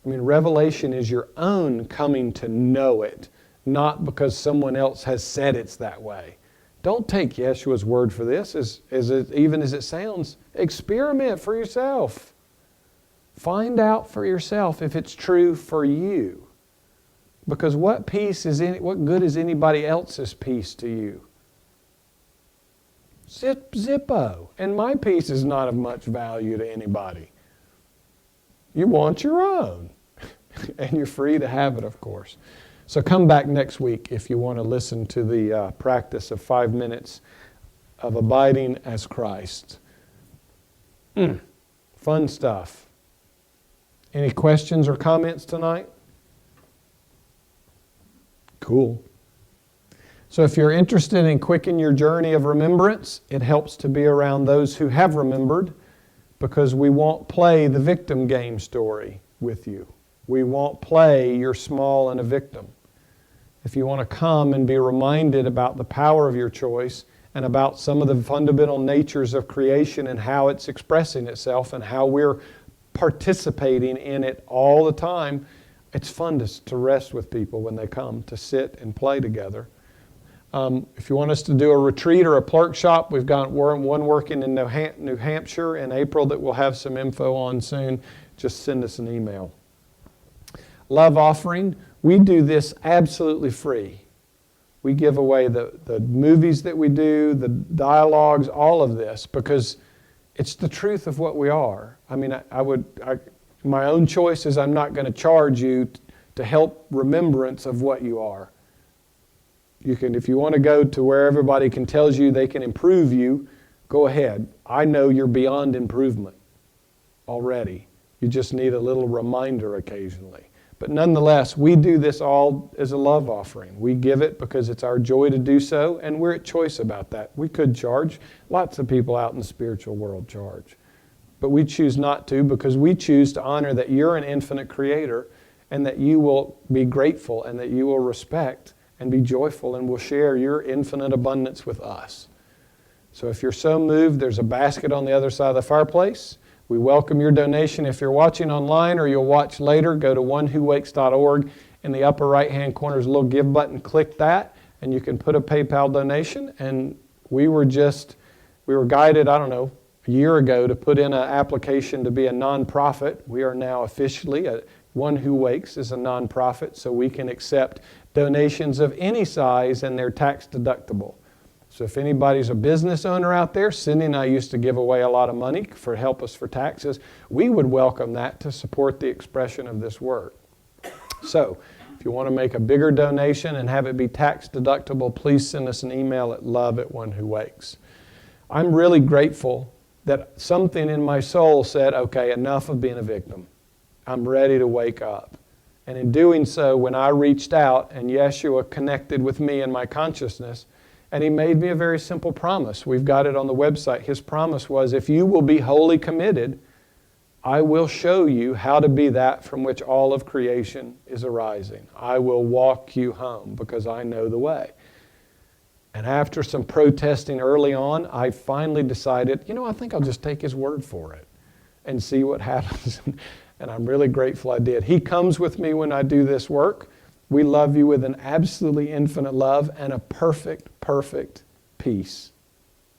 I mean, revelation is your own coming to know it, not because someone else has said it's that way. Don't take Yeshua's word for this, even as it sounds. Experiment for yourself. Find out for yourself if it's true for you. Because what good is anybody else's peace to you? Zippo. And my peace is not of much value to anybody. You want your own. And you're free to have it, of course. So come back next week if you want to listen to the practice of 5 minutes of abiding as Christ. Fun stuff. Any questions or comments tonight? Cool. So if you're interested in quickening your journey of remembrance, it helps to be around those who have remembered, because we won't play the victim game story with you. We won't play you're small and a victim. If you want to come and be reminded about the power of your choice and about some of the fundamental natures of creation and how it's expressing itself and how we're participating in it all the time, it's fun to rest with people when they come, to sit and play together. If you want us to do a retreat or a plurk shop, we've got one working in New Hampshire in April that we'll have some info on soon. Just send us an email. Love offering, we do this absolutely free. We give away the movies that we do, the dialogues, all of this, because it's the truth of what we are. I mean, my own choice is I'm not going to charge you to help remembrance of what you are. You can, if you want to go to where everybody can tell you they can improve you, go ahead. I know you're beyond improvement already. You just need a little reminder occasionally. But nonetheless, we do this all as a love offering. We give it because it's our joy to do so, and we're at choice about that. We could charge. Lots of people out in the spiritual world charge. But we choose not to, because we choose to honor that you're an infinite creator and that you will be grateful and that you will respect and be joyful and will share your infinite abundance with us. So if you're so moved, there's a basket on the other side of the fireplace. We welcome your donation. If you're watching online or you'll watch later, go to onewhowakes.org. In the upper right-hand corner is a little give button. Click that, and you can put a PayPal donation. And we were guided, a year ago to put in an application to be a nonprofit. We are now officially One Who Wakes is a nonprofit, so we can accept donations of any size, and they're tax deductible. So if anybody's a business owner out there, Cindy and I used to give away a lot of money for help us for taxes. We would welcome that to support the expression of this work. So if you want to make a bigger donation and have it be tax deductible, please send us an email at love@onewhowakes. I'm really grateful that something in my soul said, okay, enough of being a victim. I'm ready to wake up. And in doing so, when I reached out and Jeshua connected with me in my consciousness, and he made me a very simple promise. We've got it on the website. His promise was, if you will be wholly committed, I will show you how to be that from which all of creation is arising. I will walk you home because I know the way. And after some protesting early on, I finally decided, I think I'll just take his word for it and see what happens. And I'm really grateful I did. He comes with me when I do this work. We love you with an absolutely infinite love and a perfect, perfect peace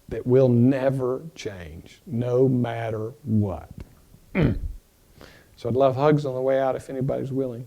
that will never change, no matter what. So I'd love hugs on the way out if anybody's willing.